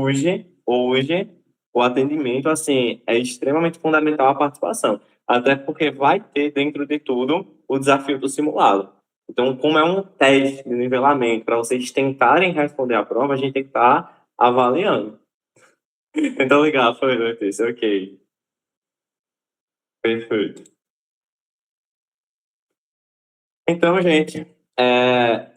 Hoje, o atendimento, assim, é extremamente fundamental a participação, até porque vai ter, dentro de tudo, o desafio do simulado. Então, como é um teste de nivelamento para vocês tentarem responder a prova, a gente tem que estar avaliando. Então, legal, foi, Letícia, ok. Perfeito. Então, gente,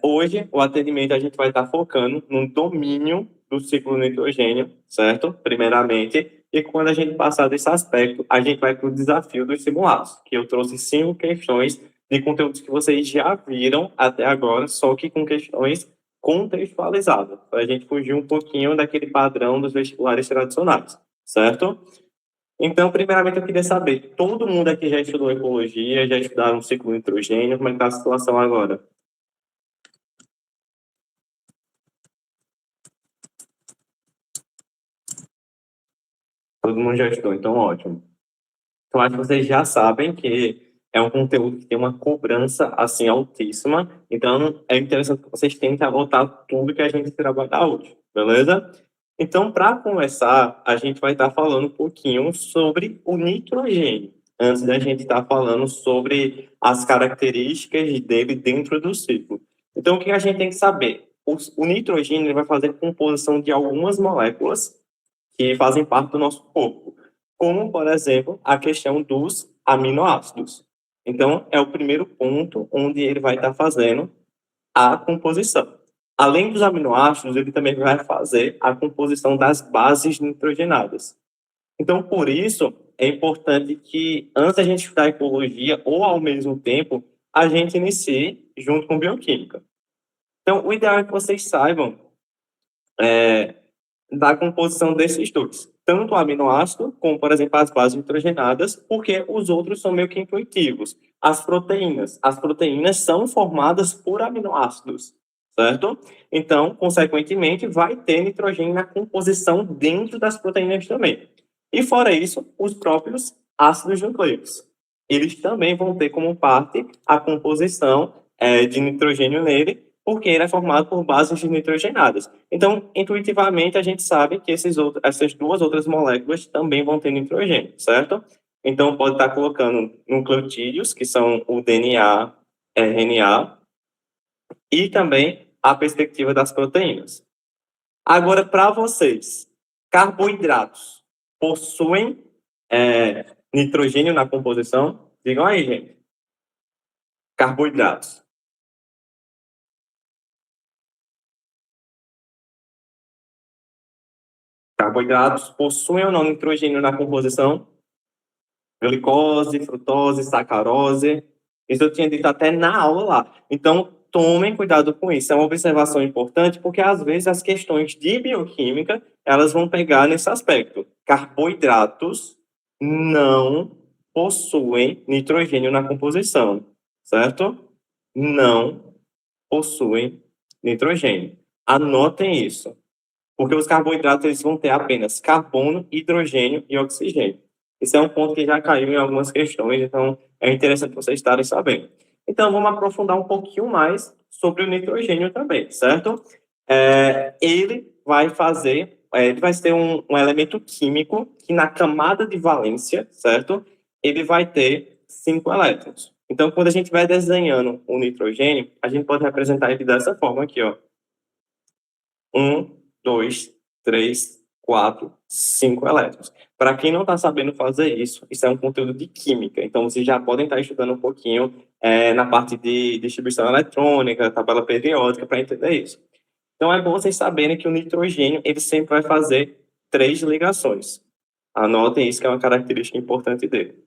hoje o atendimento a gente vai estar focando no domínio do ciclo nitrogênio, certo? Primeiramente. E quando a gente passar desse aspecto, a gente vai para o desafio dos simulados, que eu trouxe 5 questões de conteúdos que vocês já viram até agora, só que com questões contextualizadas, para a gente fugir um pouquinho daquele padrão dos vestibulares tradicionais, certo? Então, primeiramente, eu queria saber, todo mundo aqui já estudou ecologia, já estudaram o ciclo nitrogênio, como é que está a situação agora? Todo mundo já estudou, então ótimo. Então, acho que vocês já sabem que é um conteúdo que tem uma cobrança, assim, altíssima, então é interessante que vocês tentem anotar tudo que a gente trabalhar hoje, beleza? Então, para começar, a gente vai estar falando um pouquinho sobre o nitrogênio, antes da gente estar falando sobre as características dele dentro do ciclo. Então, o que a gente tem que saber? O nitrogênio ele vai fazer composição de algumas moléculas que fazem parte do nosso corpo, como, por exemplo, a questão dos aminoácidos. Então, é o primeiro ponto onde ele vai estar fazendo a composição. Além dos aminoácidos, ele também vai fazer a composição das bases nitrogenadas. Então, por isso, é importante que, antes da gente estudar ecologia, ou ao mesmo tempo, a gente inicie junto com bioquímica. Então, o ideal é que vocês saibam da composição desses dois, tanto o aminoácido, como, por exemplo, as bases nitrogenadas, porque os outros são meio que intuitivos. As proteínas são formadas por aminoácidos, certo? Então, consequentemente, vai ter nitrogênio na composição dentro das proteínas também. E fora isso, os próprios ácidos nucleicos. Eles também vão ter como parte a composição de nitrogênio nele, porque ele é formado por bases nitrogenadas. Então, intuitivamente, a gente sabe que essas duas outras moléculas também vão ter nitrogênio, certo? Então, pode estar colocando nucleotídeos, que são o DNA, RNA, e também a perspectiva das proteínas. Agora, para vocês, carboidratos possuem nitrogênio na composição? Digam aí, gente. Carboidratos. Carboidratos possuem ou não nitrogênio na composição? Glicose, frutose, sacarose. Isso eu tinha dito até na aula lá. Então, tomem cuidado com isso. É uma observação importante porque, às vezes, as questões de bioquímica, elas vão pegar nesse aspecto. Carboidratos não possuem nitrogênio na composição, certo? Não possuem nitrogênio. Anotem isso. Porque os carboidratos eles vão ter apenas carbono, hidrogênio e oxigênio. Esse é um ponto que já caiu em algumas questões, então é interessante vocês estarem sabendo. Então, vamos aprofundar um pouquinho mais sobre o nitrogênio também, certo? Ele vai ter um elemento químico que na camada de valência, certo? Ele vai ter 5 elétrons. Então, quando a gente vai desenhando o nitrogênio, a gente pode representar ele dessa forma aqui, ó. 1, 2, 3, 4, 5 elétrons. Para quem não está sabendo fazer isso é um conteúdo de química, então vocês já podem estar estudando um pouquinho na parte de distribuição eletrônica, tabela periódica, para entender isso. Então é bom vocês saberem que o nitrogênio ele sempre vai fazer 3 ligações. Anotem isso, que é uma característica importante dele.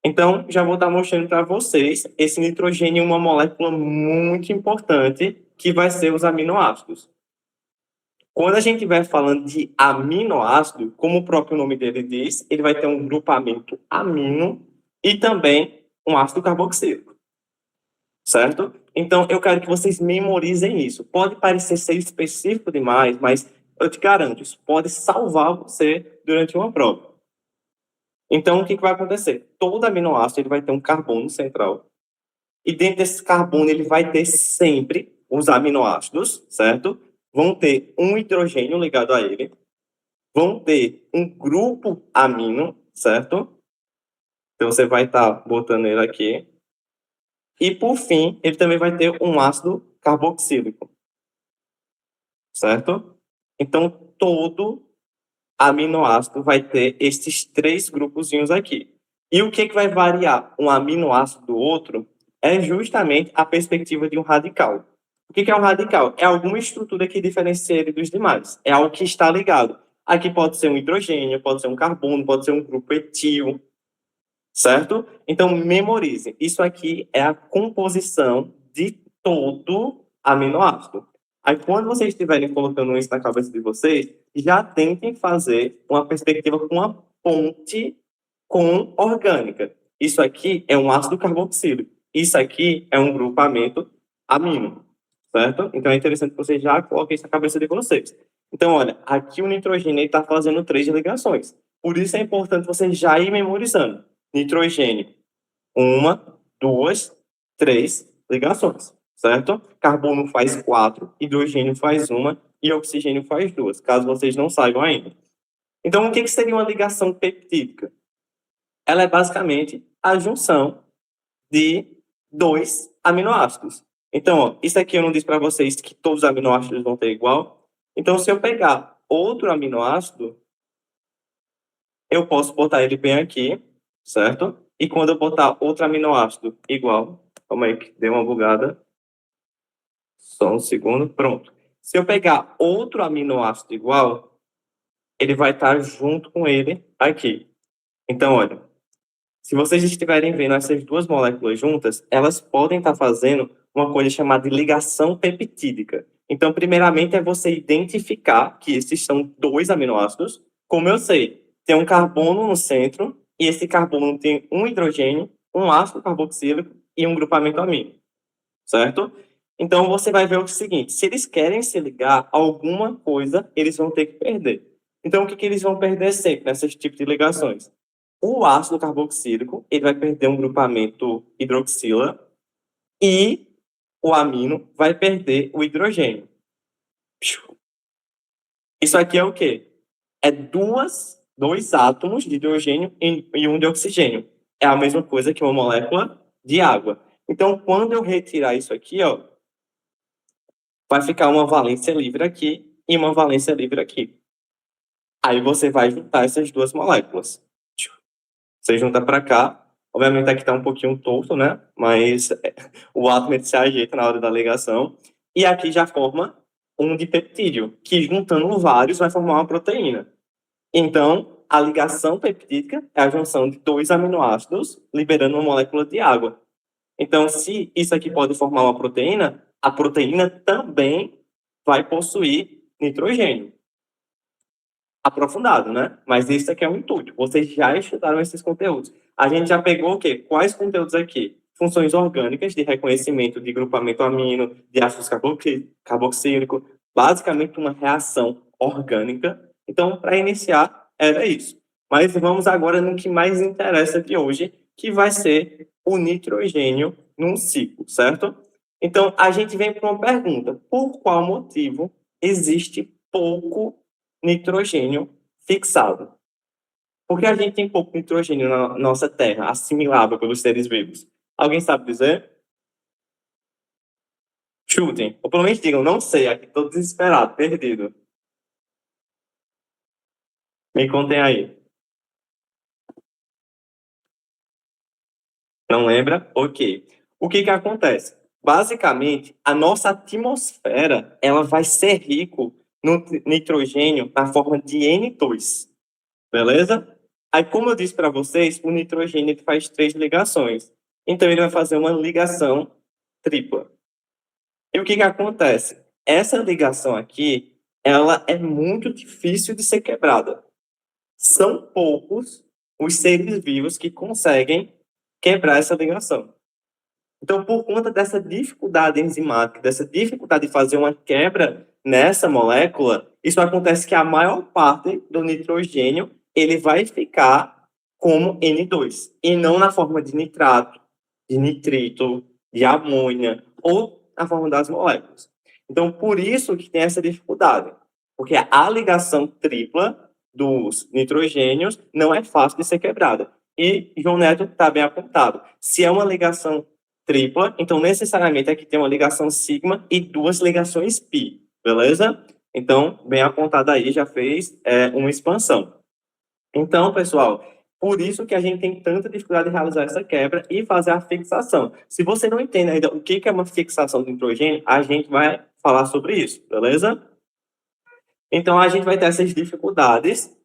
Então, já vou estar mostrando para vocês esse nitrogênio, uma molécula muito importante, que vai ser os aminoácidos. Quando a gente estiver falando de aminoácido, como o próprio nome dele diz, ele vai ter um grupamento amino e também um ácido carboxílico, certo? Então, eu quero que vocês memorizem isso. Pode parecer ser específico demais, mas eu te garanto, isso pode salvar você durante uma prova. Então, o que vai acontecer? Todo aminoácido ele vai ter um carbono central. E dentro desse carbono, ele vai ter sempre os aminoácidos, certo? Vão ter um hidrogênio ligado a ele. vão ter um grupo amino, certo? Então, você vai estar botando ele aqui. E, por fim, ele também vai ter um ácido carboxílico, certo? Então, todo aminoácido vai ter esses 3 grupozinhos aqui. E o que vai variar um aminoácido do outro é justamente a perspectiva de um radical. O que é um radical? É alguma estrutura que diferencia ele dos demais. É algo que está ligado. Aqui pode ser um hidrogênio, pode ser um carbono, pode ser um grupo etil, certo? Então, memorize. Isso aqui é a composição de todo aminoácido. Aí, quando vocês estiverem colocando isso na cabeça de vocês, já tentem fazer uma perspectiva com uma ponte com orgânica. Isso aqui é um ácido carboxílico. Isso aqui é um grupamento amino, certo? Então, é interessante que vocês já coloquem isso na cabeça de vocês. Então, olha, aqui o nitrogênio está fazendo 3 ligações. Por isso é importante você já ir memorizando. Nitrogênio, 1, 2, 3 ligações, certo? Carbono faz 4, hidrogênio faz 1 e oxigênio faz 2, caso vocês não saibam ainda. Então, o que seria uma ligação peptídica? Ela é basicamente a junção de 2 aminoácidos. Então, ó, isso aqui eu não disse para vocês que todos os aminoácidos vão ter igual. Então, se eu pegar outro aminoácido, eu posso botar ele bem aqui, certo? E quando eu botar outro aminoácido igual, calma aí que deu uma bugada. Só um segundo, pronto. Se eu pegar outro aminoácido igual, ele vai estar junto com ele aqui. Então, olha, se vocês estiverem vendo essas 2 moléculas juntas, elas podem estar fazendo uma coisa chamada de ligação peptídica. Então, primeiramente, é você identificar que esses são 2 aminoácidos. Como eu sei, tem um carbono no centro, e esse carbono tem um hidrogênio, um ácido carboxílico e um grupamento amino, certo? Então, você vai ver o seguinte, se eles querem se ligar a alguma coisa, eles vão ter que perder. Então, o que eles vão perder sempre nessas tipos de ligações? O ácido carboxílico, ele vai perder um grupamento hidroxila e o amino vai perder o hidrogênio. Isso aqui é o quê? É dois átomos de hidrogênio e um de oxigênio. É a mesma coisa que uma molécula de água. Então, quando eu retirar isso aqui, ó, vai ficar uma valência livre aqui e uma valência livre aqui. Aí você vai juntar essas 2 moléculas. Você junta para cá. Obviamente aqui está um pouquinho torto, né? Mas o átomo ele se ajeita na hora da ligação. E aqui já forma um dipeptídeo, que juntando vários vai formar uma proteína. Então, a ligação peptídica é a junção de 2 aminoácidos liberando uma molécula de água. Então, se isso aqui pode formar uma proteína, a proteína também vai possuir nitrogênio. Aprofundado, né? Mas isso aqui é um intuito. Vocês já estudaram esses conteúdos. A gente já pegou o quê? Quais conteúdos aqui? Funções orgânicas de reconhecimento de grupamento amino, de ácidos carboxílico, basicamente uma reação orgânica. Então, para iniciar, era isso. Mas vamos agora no que mais interessa de hoje, que vai ser o nitrogênio num ciclo, certo? Então, a gente vem para uma pergunta: por qual motivo existe pouco nitrogênio fixado? Por que a gente tem pouco nitrogênio na nossa Terra, assimilável pelos seres vivos? Alguém sabe dizer? Chutem. Ou pelo menos digam, não sei, aqui estou desesperado, perdido. Me contem aí. Não lembra? Ok. O que acontece? Basicamente, a nossa atmosfera ela vai ser rico no nitrogênio na forma de N2. Beleza? Aí, como eu disse para vocês, o nitrogênio ele faz 3 ligações. Então, ele vai fazer uma ligação tripla. E o que acontece? Essa ligação aqui, ela é muito difícil de ser quebrada. São poucos os seres vivos que conseguem quebrar essa ligação. Então, por conta dessa dificuldade enzimática, dessa dificuldade de fazer uma quebra nessa molécula, isso acontece que a maior parte do nitrogênio ele vai ficar como N2, e não na forma de nitrato, de nitrito, de amônia, ou na forma das moléculas. Então, por isso que tem essa dificuldade, porque a ligação tripla dos nitrogênios não é fácil de ser quebrada. E João Neto está bem apontado. Se é uma ligação tripla, então necessariamente aqui tem uma ligação sigma e duas ligações pi, beleza? Então, bem apontado aí, já fez uma expansão. Então, pessoal, por isso que a gente tem tanta dificuldade de realizar essa quebra e fazer a fixação. Se você não entende ainda o que é uma fixação do nitrogênio, a gente vai falar sobre isso, beleza? Então, a gente vai ter essas dificuldades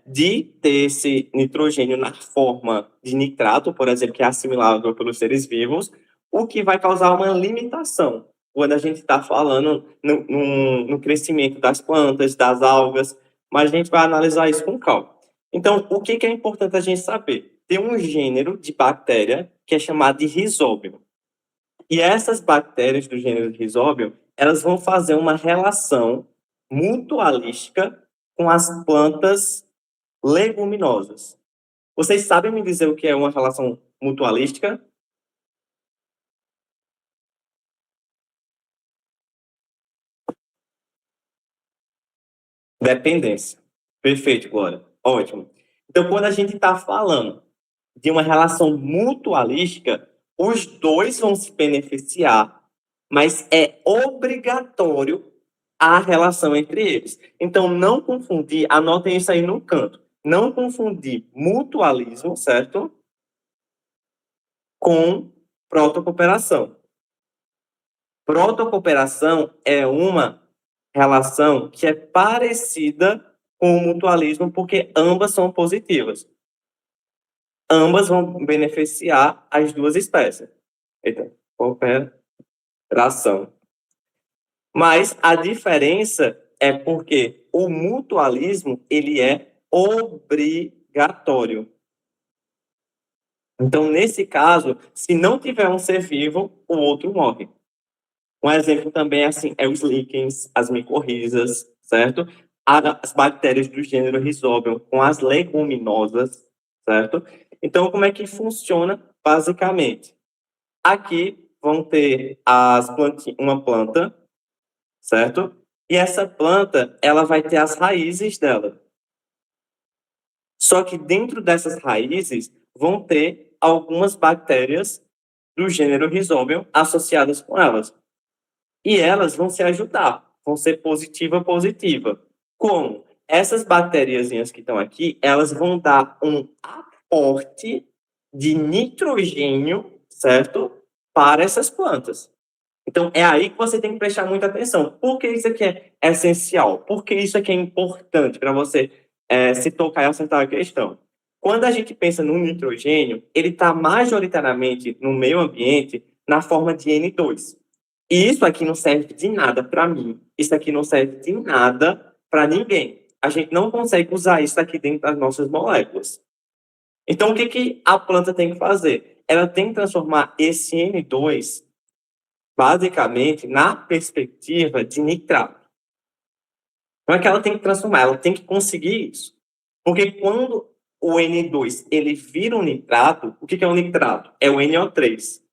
de ter esse nitrogênio na forma de nitrato, por exemplo, que é assimilável pelos seres vivos, o que vai causar uma limitação quando a gente está falando no crescimento das plantas, das algas, mas a gente vai analisar isso com calma. Então, o que é importante a gente saber? Tem um gênero de bactéria que é chamado de Rhizobium. E essas bactérias do gênero Rhizobium, elas vão fazer uma relação mutualística com as plantas leguminosas. Vocês sabem me dizer o que é uma relação mutualística? Dependência. Perfeito, Glória. Ótimo. Então, quando a gente está falando de uma relação mutualística, os dois vão se beneficiar, mas é obrigatório a relação entre eles. Então, não confundir, anotem isso aí no canto, não confundir mutualismo, certo? Com protocooperação. Protocooperação é uma relação que é parecida com o mutualismo, porque ambas são positivas. Ambas vão beneficiar as duas espécies. Então, cooperação. Mas a diferença é porque o mutualismo, ele é obrigatório. Então, nesse caso, se não tiver um ser vivo, o outro morre. Um exemplo também assim, é os líquens, as micorrizas, certo? As bactérias do gênero Rhizobium com as leguminosas, certo? Então, como é que funciona basicamente? Aqui vão ter uma planta, certo? E essa planta, ela vai ter as raízes dela. Só que dentro dessas raízes vão ter algumas bactérias do gênero Rhizobium associadas com elas. E elas vão se ajudar, vão ser positiva. Como? Essas bactériazinhas que estão aqui, elas vão dar um aporte de nitrogênio, certo? Para essas plantas. Então, é aí que você tem que prestar muita atenção. Por que isso aqui é essencial? Por que isso aqui é importante para você se tocar e acertar a questão? Quando a gente pensa no nitrogênio, ele está majoritariamente no meio ambiente na forma de N2. E isso aqui não serve de nada para mim. Isso aqui não serve de nada para ninguém. A gente não consegue usar isso aqui dentro das nossas moléculas. Então, o que, que a planta tem que fazer? Ela tem que transformar esse N2 basicamente na perspectiva de nitrato. Não é que ela tem que transformar, ela tem que conseguir isso. Porque quando o N2 ele vira um nitrato, o que é um nitrato? É o NO3.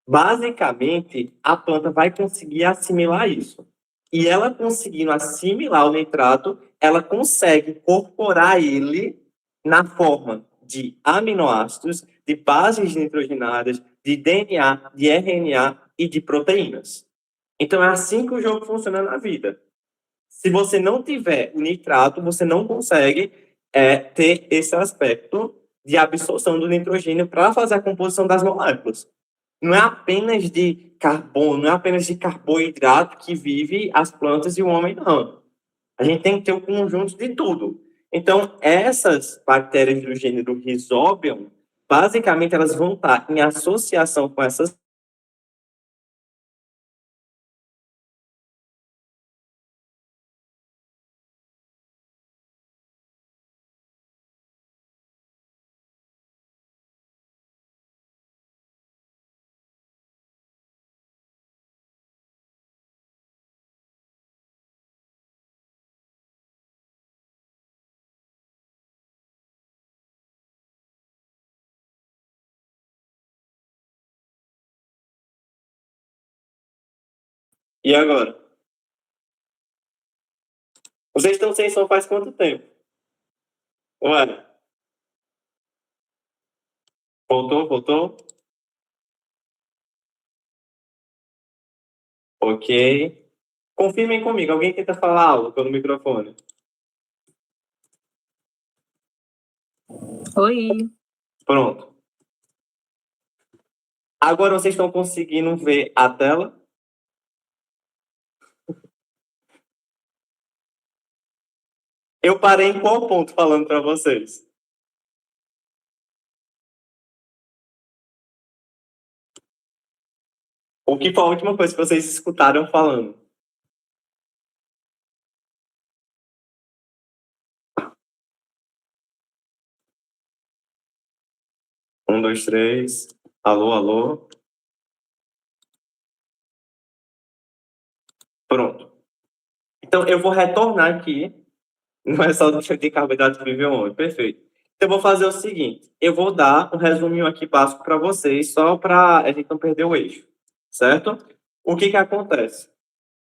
Basicamente, a planta vai conseguir assimilar isso. E ela conseguindo assimilar o nitrato, ela consegue incorporar ele na forma de aminoácidos, de bases nitrogenadas, de DNA, de RNA e de proteínas. Então é assim que o jogo funciona na vida. Se você não tiver o nitrato, você não consegue ter esse aspecto de absorção do nitrogênio para fazer a composição das moléculas. Não é apenas de carbono, não é apenas de carboidrato que vive as plantas e o homem, não. A gente tem que ter um conjunto de tudo. Então, essas bactérias do gênero Rhizobium, basicamente, elas vão estar em associação com essas. E agora? Vocês estão sem som faz quanto tempo? Ué, voltou, voltou? Ok. Confirmem comigo. Alguém tenta falar algo pelo microfone. Oi. Pronto. Agora vocês estão conseguindo ver a tela? Eu parei em qual ponto falando para vocês? O que foi a última coisa que vocês escutaram falando? Um, dois, três. Alô, alô. Pronto. Então, eu vou retornar aqui. Não é só de carboidrato nível 1, perfeito. Então, eu vou fazer o seguinte. Eu vou dar um resuminho aqui básico para vocês, só para a gente não perder o eixo. Certo? O que acontece?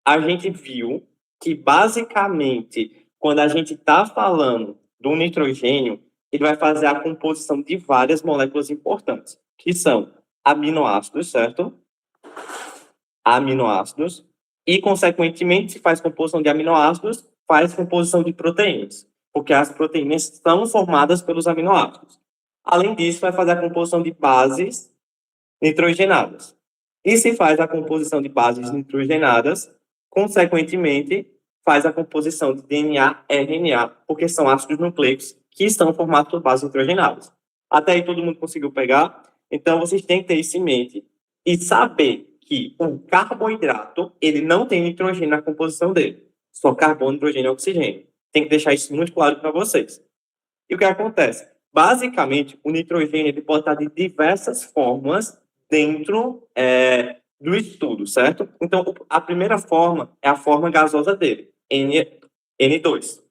A gente viu que, basicamente, quando a gente está falando do nitrogênio, ele vai fazer a composição de várias moléculas importantes, que são aminoácidos, certo? Aminoácidos. E, consequentemente, se faz composição de aminoácidos, faz composição de proteínas, porque as proteínas são formadas pelos aminoácidos. Além disso, vai fazer a composição de bases nitrogenadas. E se faz a composição de bases nitrogenadas, consequentemente, faz a composição de DNA, RNA, porque são ácidos nucleicos que estão formados por bases nitrogenadas. Até aí todo mundo conseguiu pegar? Então, vocês têm que ter isso em mente e saber que o carboidrato, ele não tem nitrogênio na composição dele. Só carbono, hidrogênio e oxigênio. Tem que deixar isso muito claro para vocês. E o que acontece? Basicamente, o nitrogênio ele pode estar de diversas formas dentro do estudo, certo? Então, a primeira forma é a forma gasosa dele, N2,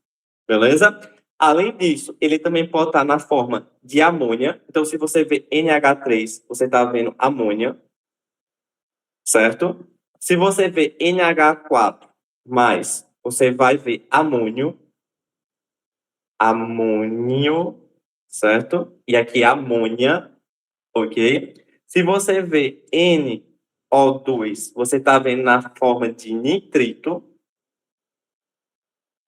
beleza? Além disso, ele também pode estar na forma de amônia. Então, se você vê NH3, você está vendo amônia, certo? Se você vê NH4+, você vai ver amônio, certo? E aqui amônia, ok? Se você vê NO2, você está vendo na forma de nitrito.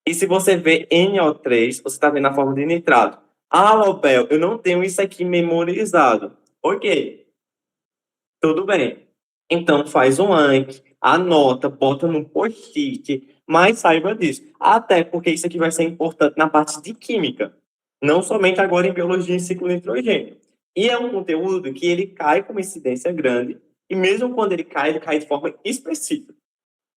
E se você vê NO3, você está vendo na forma de nitrato. Ah, Lobel, eu não tenho isso aqui memorizado. Ok, tudo bem. Então faz um Anki, anota, bota no post-it, mas saiba disso. Até porque isso aqui vai ser importante na parte de química. Não somente agora em biologia e ciclo de nitrogênio. E é um conteúdo que ele cai com uma incidência grande, e mesmo quando ele cai de forma específica.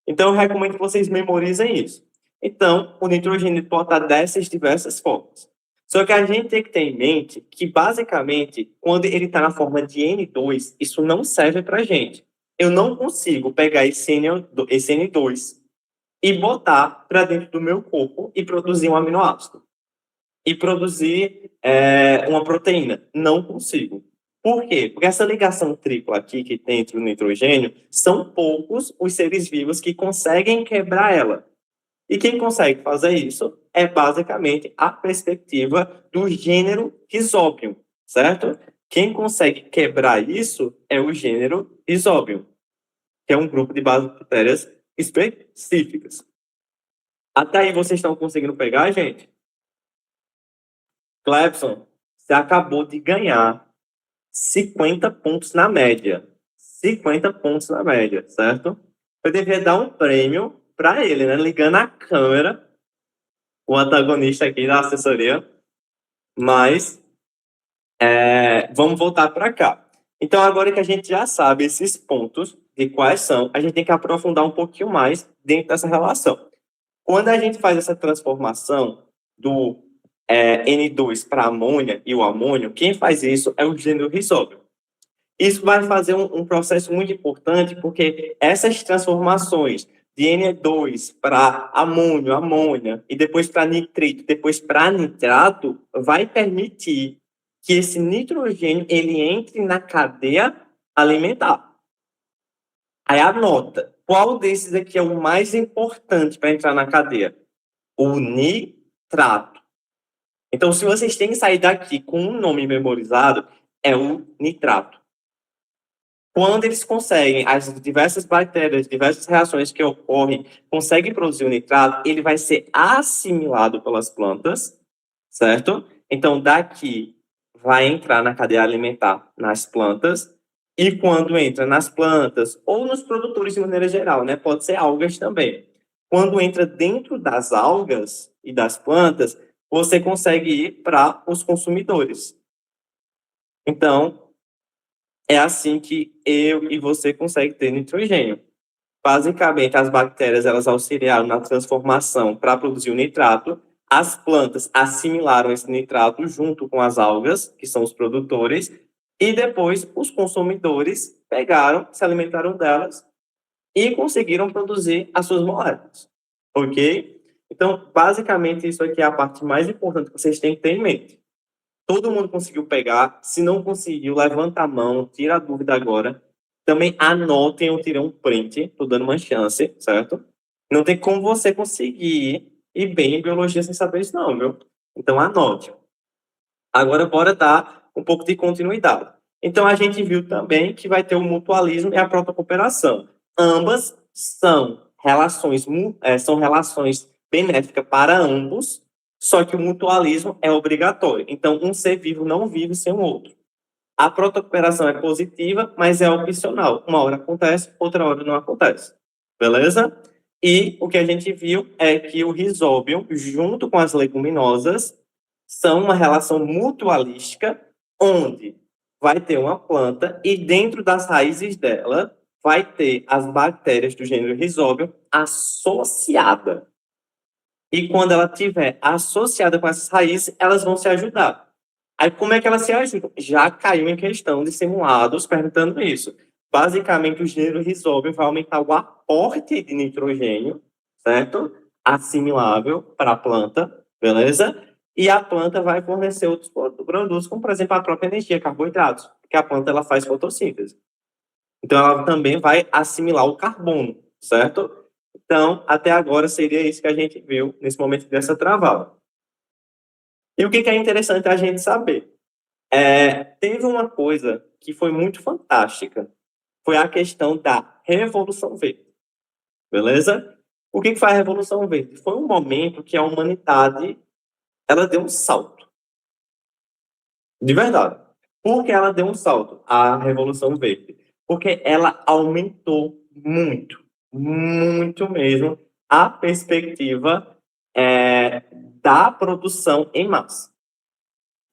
Então, eu recomendo que vocês memorizem isso. Então, o nitrogênio pode estar dessas diversas formas. Só que a gente tem que ter em mente que, basicamente, quando ele está na forma de N2, isso não serve para a gente. Eu não consigo pegar esse N2 e botar para dentro do meu corpo e produzir um aminoácido. E produzir uma proteína. Não consigo. Por quê? Porque essa ligação tripla aqui que tem entre o nitrogênio, são poucos os seres vivos que conseguem quebrar ela. E quem consegue fazer isso é basicamente a perspectiva do gênero Rhizobium, certo? Quem consegue quebrar isso é o gênero Rhizobium, que é um grupo de bactérias específicas. Até aí vocês estão conseguindo pegar, gente? Clebson, você acabou de ganhar 50 pontos na média. 50 pontos na média, certo? Eu devia dar um prêmio para ele, né? Ligando a câmera, o antagonista aqui da assessoria. Mas vamos voltar para cá. Então, agora que a gente já sabe esses pontos de quais são, a gente tem que aprofundar um pouquinho mais dentro dessa relação. Quando a gente faz essa transformação do N2 para amônia e o amônio, quem faz isso é o gênero Rhizobium. Isso vai fazer um processo muito importante, porque essas transformações de N2 para amônio, amônia, e depois para nitrito, depois para nitrato, vai permitir que esse nitrogênio ele entre na cadeia alimentar. Aí anota, qual desses aqui é o mais importante para entrar na cadeia? O nitrato. Então, se vocês têm que sair daqui com um nome memorizado, é o nitrato. Quando eles conseguem, as diversas bactérias, diversas reações que ocorrem, conseguem produzir o nitrato, ele vai ser assimilado pelas plantas, certo? Então, daqui vai entrar na cadeia alimentar nas plantas, e quando entra nas plantas, ou nos produtores de maneira geral, né? Pode ser algas também. Quando entra dentro das algas e das plantas, você consegue ir para os consumidores. Então, é assim que eu e você conseguem ter nitrogênio. Basicamente, as bactérias elas auxiliaram na transformação para produzir o nitrato. As plantas assimilaram esse nitrato junto com as algas, que são os produtores, e depois os consumidores pegaram, se alimentaram delas e conseguiram produzir as suas moléculas. Ok? Então, basicamente, isso aqui é a parte mais importante que vocês têm que ter em mente. Todo mundo conseguiu pegar. Se não conseguiu, levanta a mão, tira a dúvida agora. Também anotem, eu tirei um print, estou dando uma chance, certo? Não tem como você conseguir ir bem em biologia sem saber isso, não, viu? Então anote. Agora, bora dar um pouco de continuidade. Então, a gente viu também que vai ter o mutualismo e a protocooperação. Ambas são relações benéficas para ambos, só que o mutualismo é obrigatório. Então, um ser vivo não vive sem o outro. A protocooperação é positiva, mas é opcional. Uma hora acontece, outra hora não acontece. Beleza? E o que a gente viu é que o Rhizobium, junto com as leguminosas, são uma relação mutualística, onde vai ter uma planta e dentro das raízes dela vai ter as bactérias do gênero Rhizobium associada. E quando ela estiver associada com essas raízes, elas vão se ajudar. Aí, como é que elas se ajudam? Já caiu em questão de simulados perguntando isso. Basicamente, o gênero Rhizobium vai aumentar o aporte de nitrogênio, certo? Assimilável para a planta, beleza? E a planta vai fornecer outros produtos, como, por exemplo, a própria energia, carboidratos, porque a planta ela faz fotossíntese. Então, ela também vai assimilar o carbono, certo? Então, até agora seria isso que a gente viu nesse momento dessa travada. E o que é interessante a gente saber? Teve uma coisa que foi muito fantástica, foi a questão da Revolução Verde, beleza? O que foi a Revolução Verde? Foi um momento que a humanidade ela deu um salto, de verdade. Por que ela deu um salto, a Revolução Verde? Porque ela aumentou muito, muito mesmo, a perspectiva da produção em massa.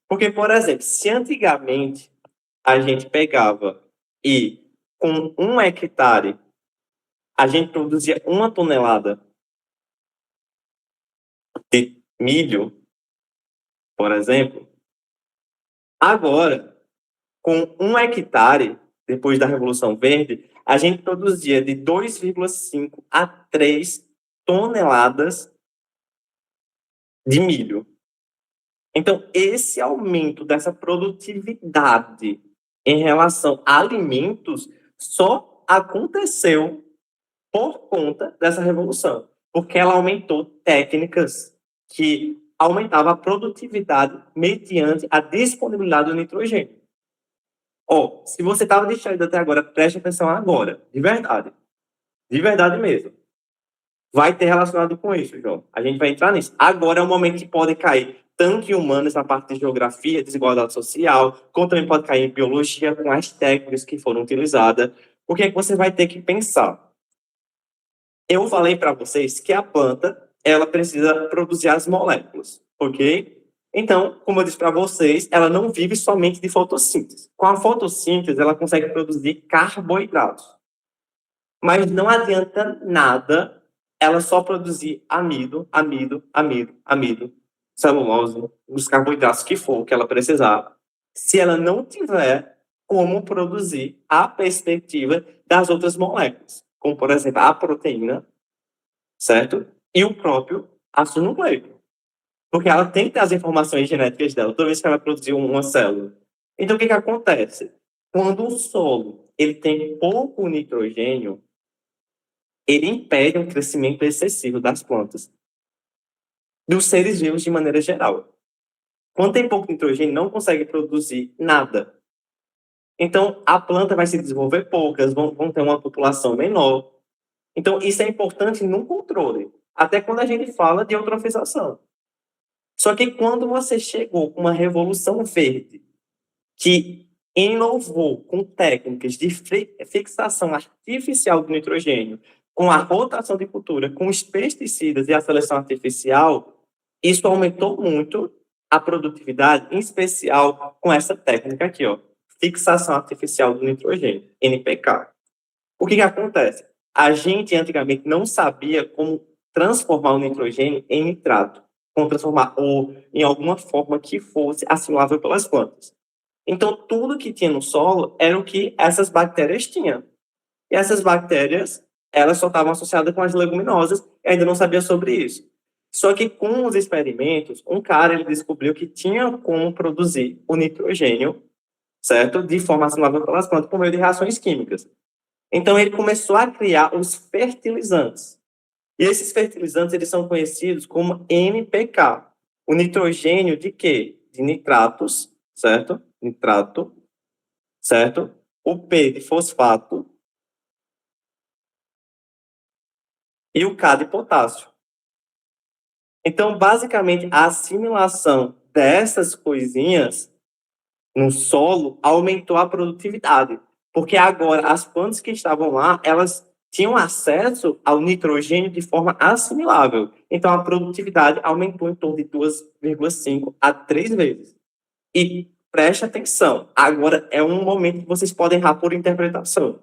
Porque, por exemplo, se antigamente a gente pegava e com 1 hectare a gente produzia 1 tonelada de milho, por exemplo, agora, com 1 hectare, depois da Revolução Verde, a gente produzia de 2,5 a 3 toneladas de milho. Então, esse aumento dessa produtividade em relação a alimentos só aconteceu por conta dessa revolução, porque ela aumentou técnicas que aumentavam a produtividade mediante a disponibilidade do nitrogênio. Se você estava distraído até agora, preste atenção agora, de verdade mesmo. Vai ter relacionado com isso, João. A gente vai entrar nisso. Agora é o momento que pode cair tanto em humanos, na parte de geografia, desigualdade social, como também pode cair em biologia, com as técnicas que foram utilizadas. O que é que você vai ter que pensar? Eu falei para vocês que a planta ela precisa produzir as moléculas, ok? Então, como eu disse para vocês, ela não vive somente de fotossíntese. Com a fotossíntese, ela consegue produzir carboidratos. Mas não adianta nada ela só produzir amido, celulose, os carboidratos que for que ela precisar, se ela não tiver como produzir a perspectiva das outras moléculas, como, por exemplo, a proteína, certo? E o próprio ácido nucleico. Porque ela tem que ter as informações genéticas dela, toda vez que ela produzir uma célula. Então, o que acontece? Quando o solo ele tem pouco nitrogênio, ele impede um crescimento excessivo das plantas. dos seres vivos de maneira geral. Quando tem pouco nitrogênio, não consegue produzir nada. Então, a planta vai se desenvolver poucas, vão ter uma população menor. Então, isso é importante no controle, até quando a gente fala de eutrofização. Só que quando você chegou com uma revolução verde, que inovou com técnicas de fixação artificial do nitrogênio, com a rotação de cultura, com os pesticidas e a seleção artificial, isso aumentou muito a produtividade, em especial com essa técnica aqui, ó, fixação artificial do nitrogênio, NPK. O que acontece? A gente antigamente não sabia como transformar o nitrogênio em nitrato, como transformar ou em alguma forma que fosse assimilável pelas plantas. Então, tudo que tinha no solo era o que essas bactérias tinham. E essas bactérias, elas só estavam associadas com as leguminosas, e ainda não sabia sobre isso. Só que com os experimentos, um cara ele descobriu que tinha como produzir o nitrogênio, certo? De forma assimilável pelas plantas por meio de reações químicas. Então, ele começou a criar os fertilizantes. E esses fertilizantes, eles são conhecidos como NPK. O nitrogênio de quê? De nitratos, certo? Nitrato, certo? O P de fosfato e o K de potássio. Então, basicamente, a assimilação dessas coisinhas no solo aumentou a produtividade, porque agora as plantas que estavam lá, elas tinham acesso ao nitrogênio de forma assimilável. Então, a produtividade aumentou em torno de 2,5 a 3 vezes. E preste atenção, agora é um momento que vocês podem errar por interpretação.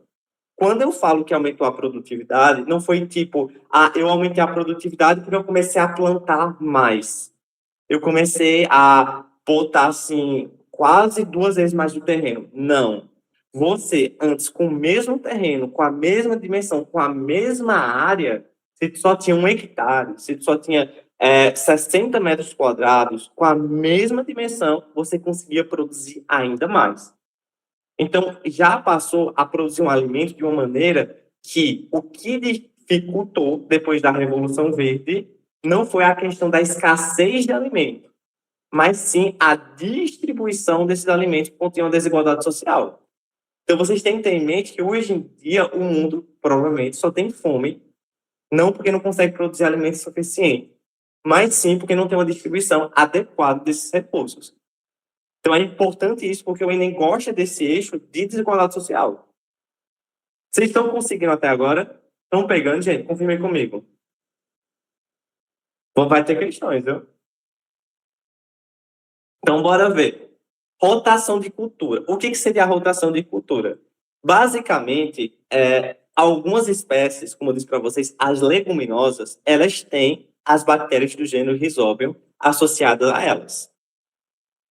Quando eu falo que aumentou a produtividade, não foi tipo, eu aumentei a produtividade porque eu comecei a plantar mais. Eu comecei a botar, assim, quase 2 vezes mais do terreno. Não. Você, antes, com o mesmo terreno, com a mesma dimensão, com a mesma área, se tu só tinha 1 hectare, se tu só tinha 60 metros quadrados, com a mesma dimensão, você conseguia produzir ainda mais. Então, já passou a produzir um alimento de uma maneira que o que dificultou depois da Revolução Verde não foi a questão da escassez de alimento, mas sim a distribuição desses alimentos que continham desigualdade social. Então, vocês têm que ter em mente que hoje em dia o mundo provavelmente só tem fome, não porque não consegue produzir alimentos suficientes, mas sim porque não tem uma distribuição adequada desses recursos. Então, é importante isso, porque o Enem gosta desse eixo de desigualdade social. Vocês estão conseguindo até agora? Estão pegando, gente? Confirmem comigo. Vai ter questões, viu? Então, bora ver. Rotação de cultura. O que seria a rotação de cultura? Basicamente, algumas espécies, como eu disse para vocês, as leguminosas, elas têm as bactérias do gênero Rhizobium associadas a elas.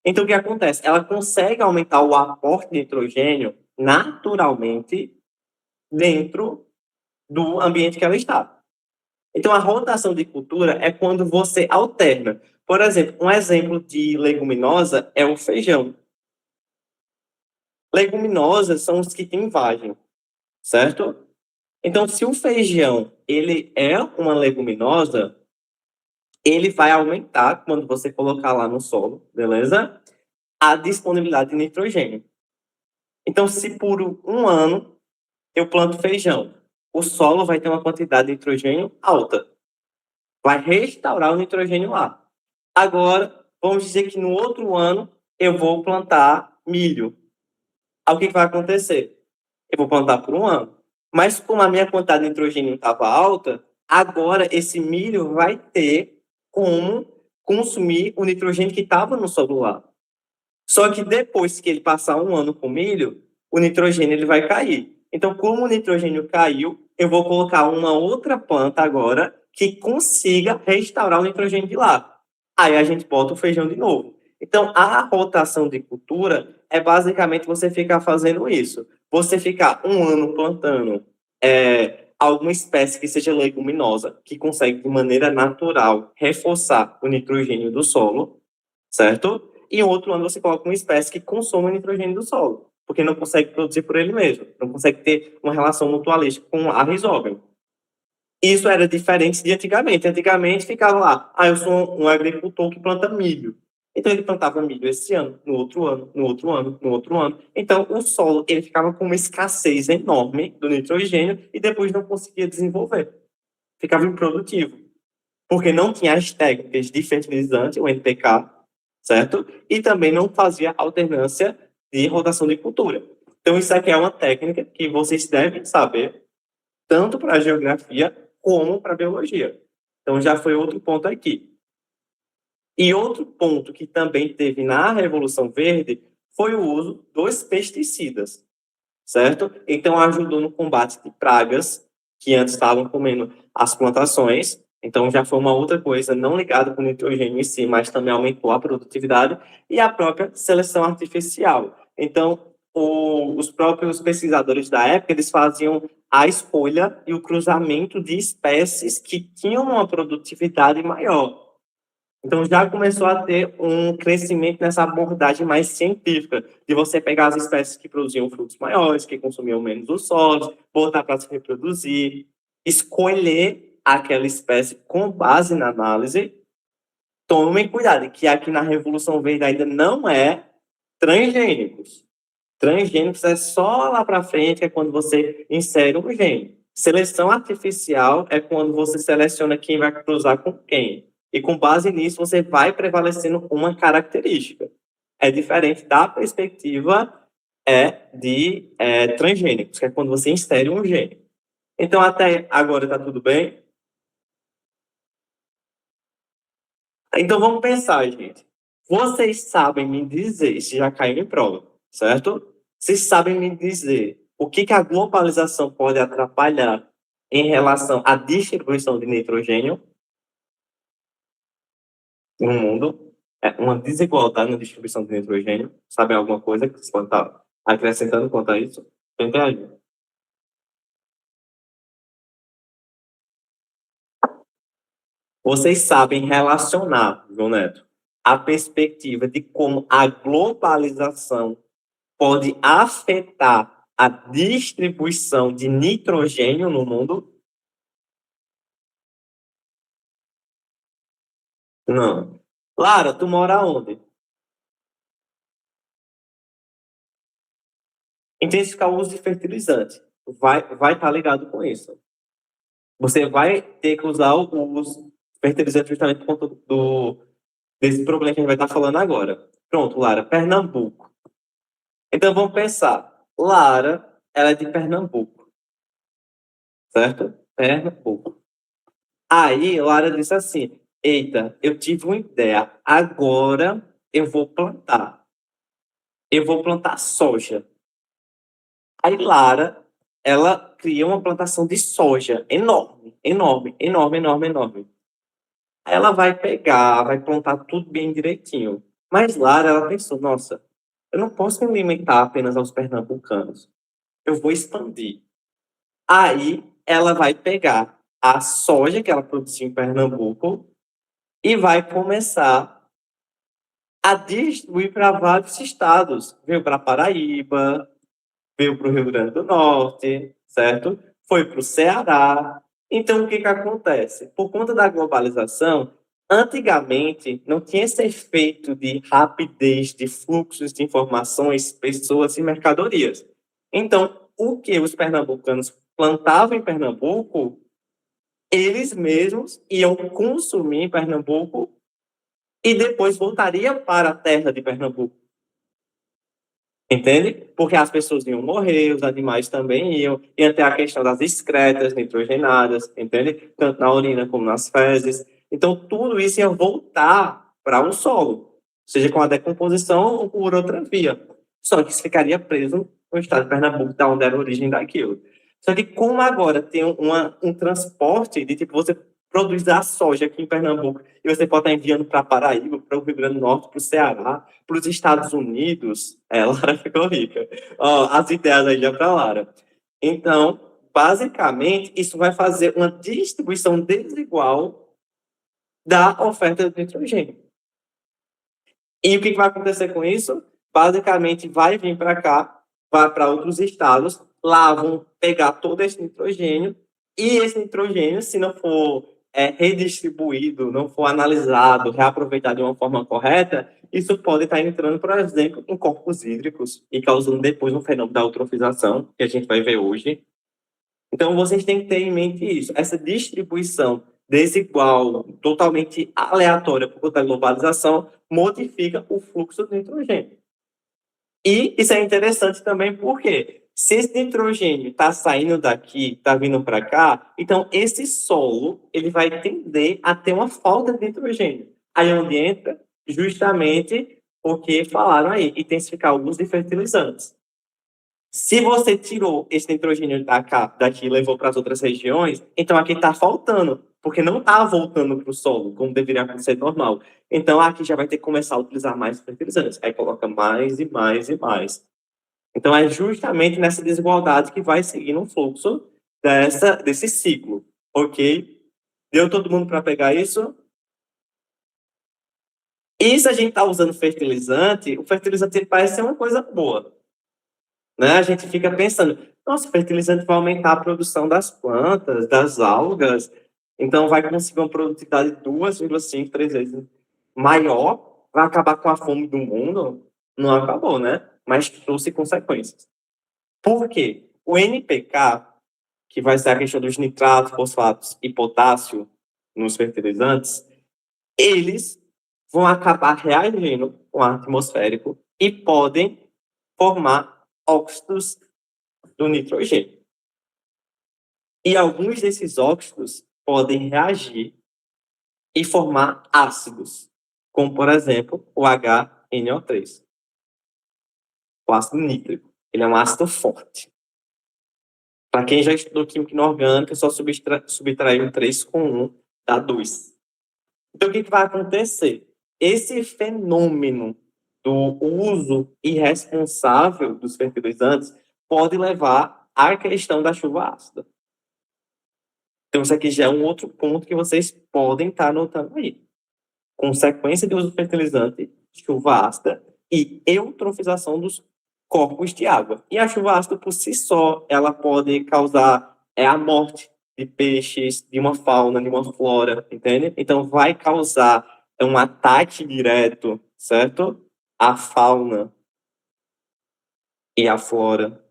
Então, o que acontece? Ela consegue aumentar o aporte de nitrogênio naturalmente dentro do ambiente que ela está. Então, a rotação de cultura é quando você alterna. Por exemplo, um exemplo de leguminosa é o feijão. Leguminosas são os que têm vagem, certo? Então, se o feijão ele é uma leguminosa, ele vai aumentar quando você colocar lá no solo, beleza? A disponibilidade de nitrogênio. Então, se por um ano eu planto feijão, o solo vai ter uma quantidade de nitrogênio alta. Vai restaurar o nitrogênio lá. Agora, vamos dizer que no outro ano eu vou plantar milho. Aí o que vai acontecer? Eu vou plantar por um ano. Mas como a minha quantidade de nitrogênio estava alta, agora esse milho vai ter como consumir o nitrogênio que estava no solo lá. Só que depois que ele passar um ano com milho, o nitrogênio ele vai cair. Então, como o nitrogênio caiu, eu vou colocar uma outra planta agora que consiga restaurar o nitrogênio de lá. Aí a gente bota o feijão de novo. Então, a rotação de cultura é basicamente você ficar fazendo isso. Você ficar um ano plantando alguma espécie que seja leguminosa, que consegue de maneira natural reforçar o nitrogênio do solo, certo? E em outro ano você coloca uma espécie que consome o nitrogênio do solo, porque não consegue produzir por ele mesmo, não consegue ter uma relação mutualística com a Rhizobium. Isso era diferente de antigamente. Antigamente ficava lá, eu sou um agricultor que planta milho. Então ele plantava milho esse ano, no outro ano, no outro ano, no outro ano. Então o solo ele ficava com uma escassez enorme do nitrogênio e depois não conseguia desenvolver. Ficava improdutivo, porque não tinha as técnicas de fertilizante, o NPK, certo? E também não fazia alternância de rotação de cultura. Então isso aqui é uma técnica que vocês devem saber, tanto para a geografia como para a biologia. Então já foi outro ponto aqui. E outro ponto que também teve na Revolução Verde foi o uso dos pesticidas, certo? Então ajudou no combate de pragas que antes estavam comendo as plantações. Então já foi uma outra coisa não ligada com o nitrogênio em si, mas também aumentou a produtividade e a própria seleção artificial. Então os próprios pesquisadores da época eles faziam a escolha e o cruzamento de espécies que tinham uma produtividade maior. Então, já começou a ter um crescimento nessa abordagem mais científica, de você pegar as espécies que produziam frutos maiores, que consumiam menos os solos, botar para se reproduzir, escolher aquela espécie com base na análise. Tomem cuidado, que aqui na Revolução Verde ainda não é transgênicos. Transgênicos é só lá para frente, é quando você insere um gene. Seleção artificial é quando você seleciona quem vai cruzar com quem. E com base nisso, você vai prevalecendo uma característica. É diferente da perspectiva de transgênicos, que é quando você insere um gene. Então, até agora está tudo bem? Então, vamos pensar, gente. Vocês sabem me dizer, se já caiu em prova, certo? Vocês sabem me dizer o que a globalização pode atrapalhar em relação à distribuição de nitrogênio no mundo? Uma desigualdade na distribuição de nitrogênio? Sabem alguma coisa que vocês podem estar acrescentando quanto a isso? Tentem agir. Vocês sabem relacionar, João Neto, a perspectiva de como a globalização pode afetar a distribuição de nitrogênio no mundo? Não. Lara, tu mora onde? Intensificar o uso de fertilizante. Vai estar ligado com isso. Você vai ter que usar o uso de fertilizante justamente por conta desse problema que a gente vai estar falando agora. Pronto, Lara, Pernambuco. Então vamos pensar. Lara, ela é de Pernambuco, certo? Pernambuco. Aí Lara disse assim: eita, eu tive uma ideia. Agora eu vou plantar. Eu vou plantar soja. Aí Lara, ela cria uma plantação de soja enorme, enorme, enorme, enorme, enorme. Aí ela vai pegar, vai plantar tudo bem direitinho. Mas Lara, ela pensou: nossa, eu não posso me limitar apenas aos pernambucanos. Eu vou expandir. Aí ela vai pegar a soja que ela produziu em Pernambuco e vai começar a distribuir para vários estados. Veio para Paraíba, veio para o Rio Grande do Norte, certo? Foi para o Ceará. Então, o que acontece? Por conta da globalização, antigamente não tinha esse efeito de rapidez de fluxos de informações, pessoas e mercadorias. Então, o que os pernambucanos plantavam em Pernambuco, eles mesmos iam consumir em Pernambuco e depois voltaria para a terra de Pernambuco. Entende? Porque as pessoas iam morrer, os animais também iam, ia ter a questão das excretas nitrogenadas, entende? Tanto na urina como nas fezes. Então, tudo isso ia voltar para um solo, seja com a decomposição ou por outra via. Só que isso ficaria preso no estado de Pernambuco, da onde era a origem daquilo. Só que como agora tem um transporte de tipo, você produz a soja aqui em Pernambuco e você pode estar enviando para Paraíba, para o Rio Grande do Norte, para o Ceará, para os Estados Unidos, Lara ficou rica. Ó, as ideias aí já para Lara. Então, basicamente, isso vai fazer uma distribuição desigual da oferta de nitrogênio. E o que vai acontecer com isso? Basicamente, vai vir para cá, vai para outros estados, lá vão pegar todo esse nitrogênio E esse nitrogênio, se não for redistribuído, não for analisado, reaproveitado de uma forma correta, isso pode estar entrando, por exemplo, em corpos hídricos e causando depois um fenômeno da eutrofização, que a gente vai ver hoje. Então, vocês têm que ter em mente isso. Essa distribuição desigual, totalmente aleatória por conta da globalização, modifica o fluxo do nitrogênio. E isso é interessante também porque se esse nitrogênio está saindo daqui, está vindo para cá, então esse solo ele vai tender a ter uma falta de nitrogênio. Aí onde entra justamente o que falaram aí, intensificar o uso de fertilizantes. Se você tirou esse nitrogênio daqui e levou para as outras regiões, então aqui está faltando, porque não está voltando para o solo, como deveria acontecer normal. Então aqui já vai ter que começar a utilizar mais fertilizantes. Aí coloca mais e mais e mais. Então é justamente nessa desigualdade que vai seguir no fluxo desse ciclo, ok? Deu todo mundo para pegar isso? E se a gente está usando fertilizante, o fertilizante parece ser uma coisa boa. Né? A gente fica pensando, nossa, o fertilizante vai aumentar a produção das plantas, das algas, então vai conseguir uma produtividade 2,5, 3 vezes maior, vai acabar com a fome do mundo? Não acabou, né? Mas trouxe consequências. Por quê? O NPK, que vai ser a questão dos nitratos, fosfatos e potássio nos fertilizantes, eles vão acabar reagindo com o ar atmosférico e podem formar óxidos do nitrogênio. E alguns desses óxidos podem reagir e formar ácidos, como, por exemplo, o HNO3, o ácido nítrico. Ele é um ácido forte. Para quem já estudou química inorgânica, é só subtrair um 3 com 1, dá 2. Então, o que vai acontecer? Esse fenômeno do uso irresponsável dos fertilizantes pode levar à questão da chuva ácida. Então, isso aqui já é um outro ponto que vocês podem estar anotando aí. Consequência de uso do fertilizante, chuva ácida e eutrofização dos corpos de água. E a chuva ácida, por si só, ela pode causar a morte de peixes, de uma fauna, de uma flora, entende? Então, vai causar um ataque direto, certo? À fauna e à flora,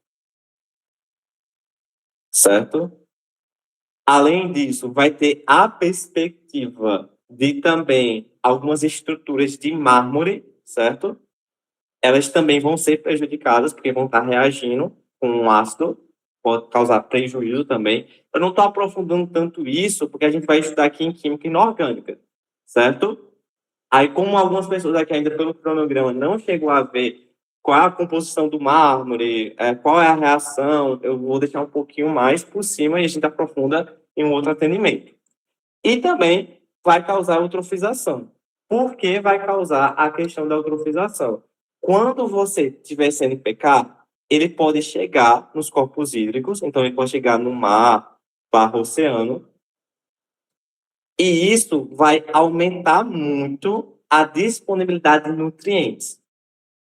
certo? Além disso, vai ter a perspectiva de também algumas estruturas de mármore, certo? Elas também vão ser prejudicadas, porque vão estar reagindo com um ácido, pode causar prejuízo também. Eu não estou aprofundando tanto isso, porque a gente vai estudar aqui em química inorgânica, certo? Aí, como algumas pessoas aqui ainda pelo cronograma não chegou a ver qual é a composição do mármore, qual é a reação, eu vou deixar um pouquinho mais por cima e a gente aprofunda em um outro atendimento. E também vai causar eutrofização. Por que vai causar a questão da eutrofização? Quando você tiver CNPK, ele pode chegar nos corpos hídricos, então ele pode chegar no mar, barra oceano, e isso vai aumentar muito a disponibilidade de nutrientes.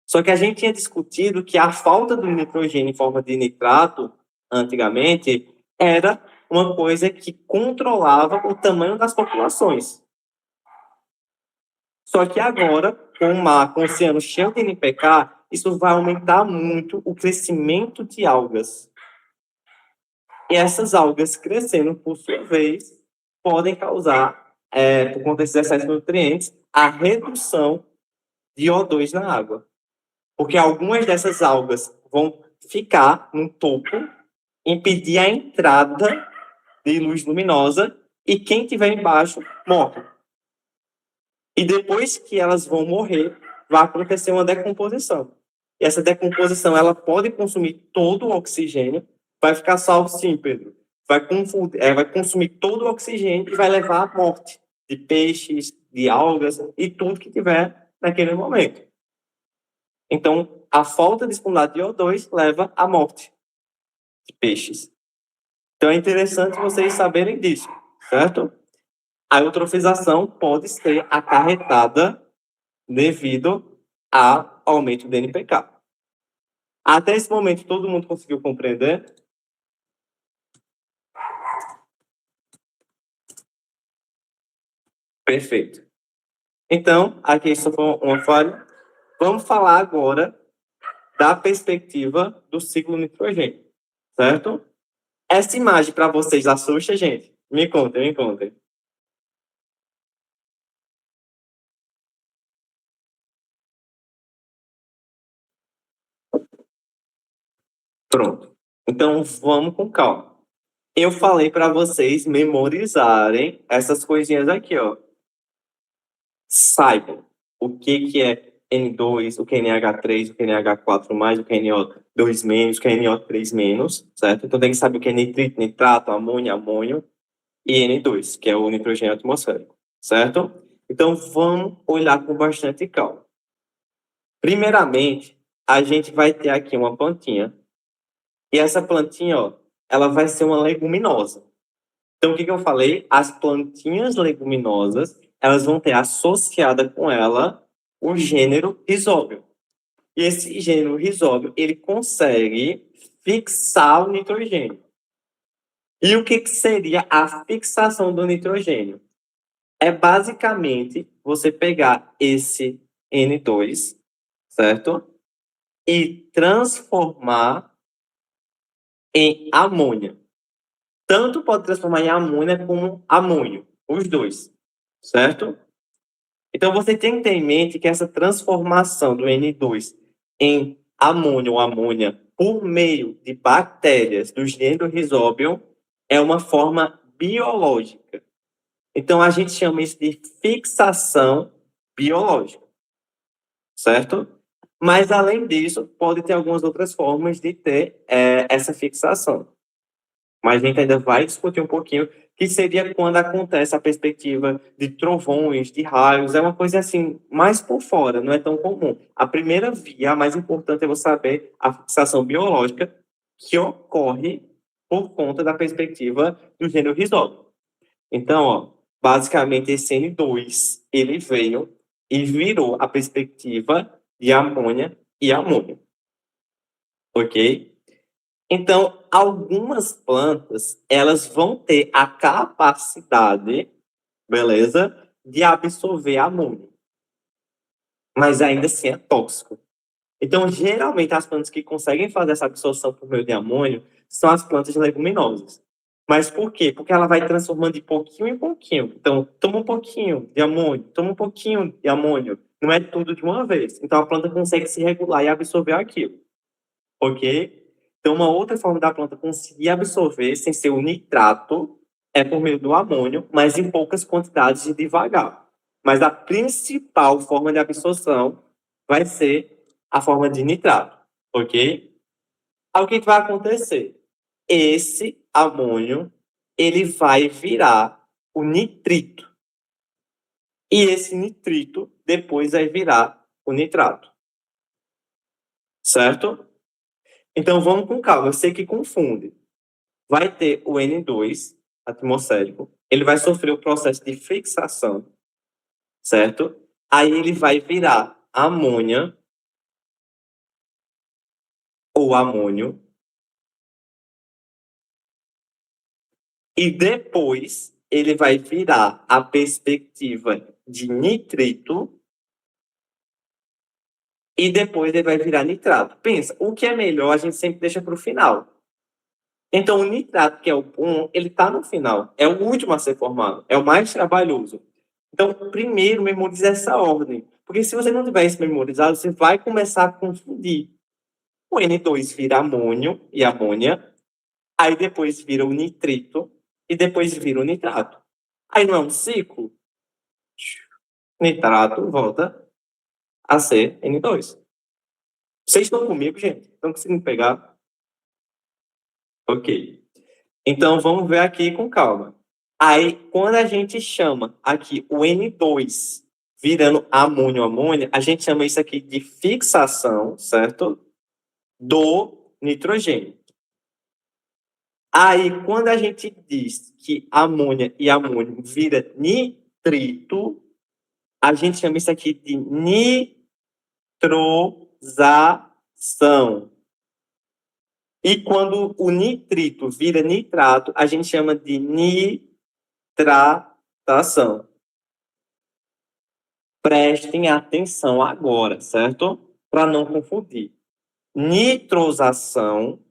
Só que a gente tinha discutido que a falta do nitrogênio em forma de nitrato, antigamente, era uma coisa que controlava o tamanho das populações. Só que agora, com o mar, com o oceano cheio de NPK, isso vai aumentar muito o crescimento de algas. E essas algas crescendo, por sua vez, podem causar, por conta desses excessos de nutrientes, a redução de O2 na água. Porque algumas dessas algas vão ficar no topo, impedir a entrada de luz luminosa, e quem estiver embaixo morre. E depois que elas vão morrer, vai acontecer uma decomposição. E essa decomposição ela pode consumir todo o oxigênio, vai ficar salvo sim, Pedro. Vai consumir todo o oxigênio e vai levar à morte de peixes, de algas e tudo que tiver naquele momento. Então, a falta de disponibilidade de O2 leva à morte de peixes. Então, é interessante vocês saberem disso, certo? A eutrofização pode ser acarretada devido ao aumento do NPK. Até esse momento, todo mundo conseguiu compreender? Perfeito. Então, aqui só foi uma falha. Vamos falar agora da perspectiva do ciclo nitrogênio, certo? Essa imagem para vocês assusta, gente? Me contem, me contem. Pronto. Então, vamos com calma. Eu falei para vocês memorizarem essas coisinhas aqui, ó. Saibam o que é N2, o que é NH3, o que é NH4+, o que é NO2-, o que é NO3-, certo? Então tem que saber o que é nitrito, nitrato, amônio, amônio e N2, que é o nitrogênio atmosférico, certo? Então vamos olhar com bastante calma. Primeiramente, a gente vai ter aqui uma plantinha, e essa plantinha, ó, ela vai ser uma leguminosa. Então, o que eu falei? As plantinhas leguminosas, elas vão ter associada com ela o gênero Rhizóbio. E esse gênero Rhizóbio, ele consegue fixar o nitrogênio. E o que seria a fixação do nitrogênio? É basicamente você pegar esse N2, certo? E transformar em amônia. Tanto pode transformar em amônia como amônio, os dois, certo? Então você tem que ter em mente que essa transformação do N2 em amônio ou amônia por meio de bactérias do gênero Rhizobium é uma forma biológica. Então a gente chama isso de fixação biológica, certo? Mas além disso, pode ter algumas outras formas de ter essa fixação. Mas a gente ainda vai discutir um pouquinho, que seria quando acontece a perspectiva de trovões, de raios, é uma coisa assim, mais por fora, não é tão comum. A primeira via, a mais importante, é você saber a fixação biológica que ocorre por conta da perspectiva do gênero Rhizóbio. Então, ó, basicamente, esse N2, ele veio e virou a perspectiva de amônia e amônio, ok? Então, algumas plantas, elas vão ter a capacidade, beleza, de absorver amônio, mas ainda assim é tóxico. Então, geralmente, as plantas que conseguem fazer essa absorção por meio de amônio são as plantas leguminosas. Mas por quê? Porque ela vai transformando de pouquinho em pouquinho. Então, toma um pouquinho de amônio, toma um pouquinho de amônio. Não é tudo de uma vez. Então, a planta consegue se regular e absorver aquilo, ok? Então, uma outra forma da planta conseguir absorver sem ser o nitrato é por meio do amônio, mas em poucas quantidades e devagar. Mas a principal forma de absorção vai ser a forma de nitrato, ok? Aí o que vai acontecer? Esse amônio, ele vai virar o nitrito. E esse nitrito depois vai virar o nitrato. Certo? Então vamos com calma, eu sei que confunde. Vai ter o N2 atmosférico, ele vai sofrer o processo de fixação, certo? Aí ele vai virar amônia ou amônio, e depois ele vai virar a perspectiva de nitrito, e depois ele vai virar nitrato. Pensa, o que é melhor a gente sempre deixa para o final. Então, o nitrato, que é o bom, ele está no final. É o último a ser formado. É o mais trabalhoso. Então, primeiro, memorize essa ordem. Porque se você não tiver isso memorizado, você vai começar a confundir. O N2 vira amônio e amônia. Aí depois vira o nitrito. E depois vira o nitrato. Aí não é um ciclo? Nitrato volta a ser N2. Vocês estão comigo, gente? Estão conseguindo pegar? Ok. Então, vamos ver aqui com calma. Aí, quando a gente chama aqui o N2 virando amônio, amônia, a gente chama isso aqui de fixação, certo? Do nitrogênio. Aí, quando a gente diz que amônia e amônio vira nitrito, a gente chama isso aqui de nitrosação. E quando o nitrito vira nitrato, a gente chama de nitratação. Prestem atenção agora, certo? Para não confundir. Nitrosação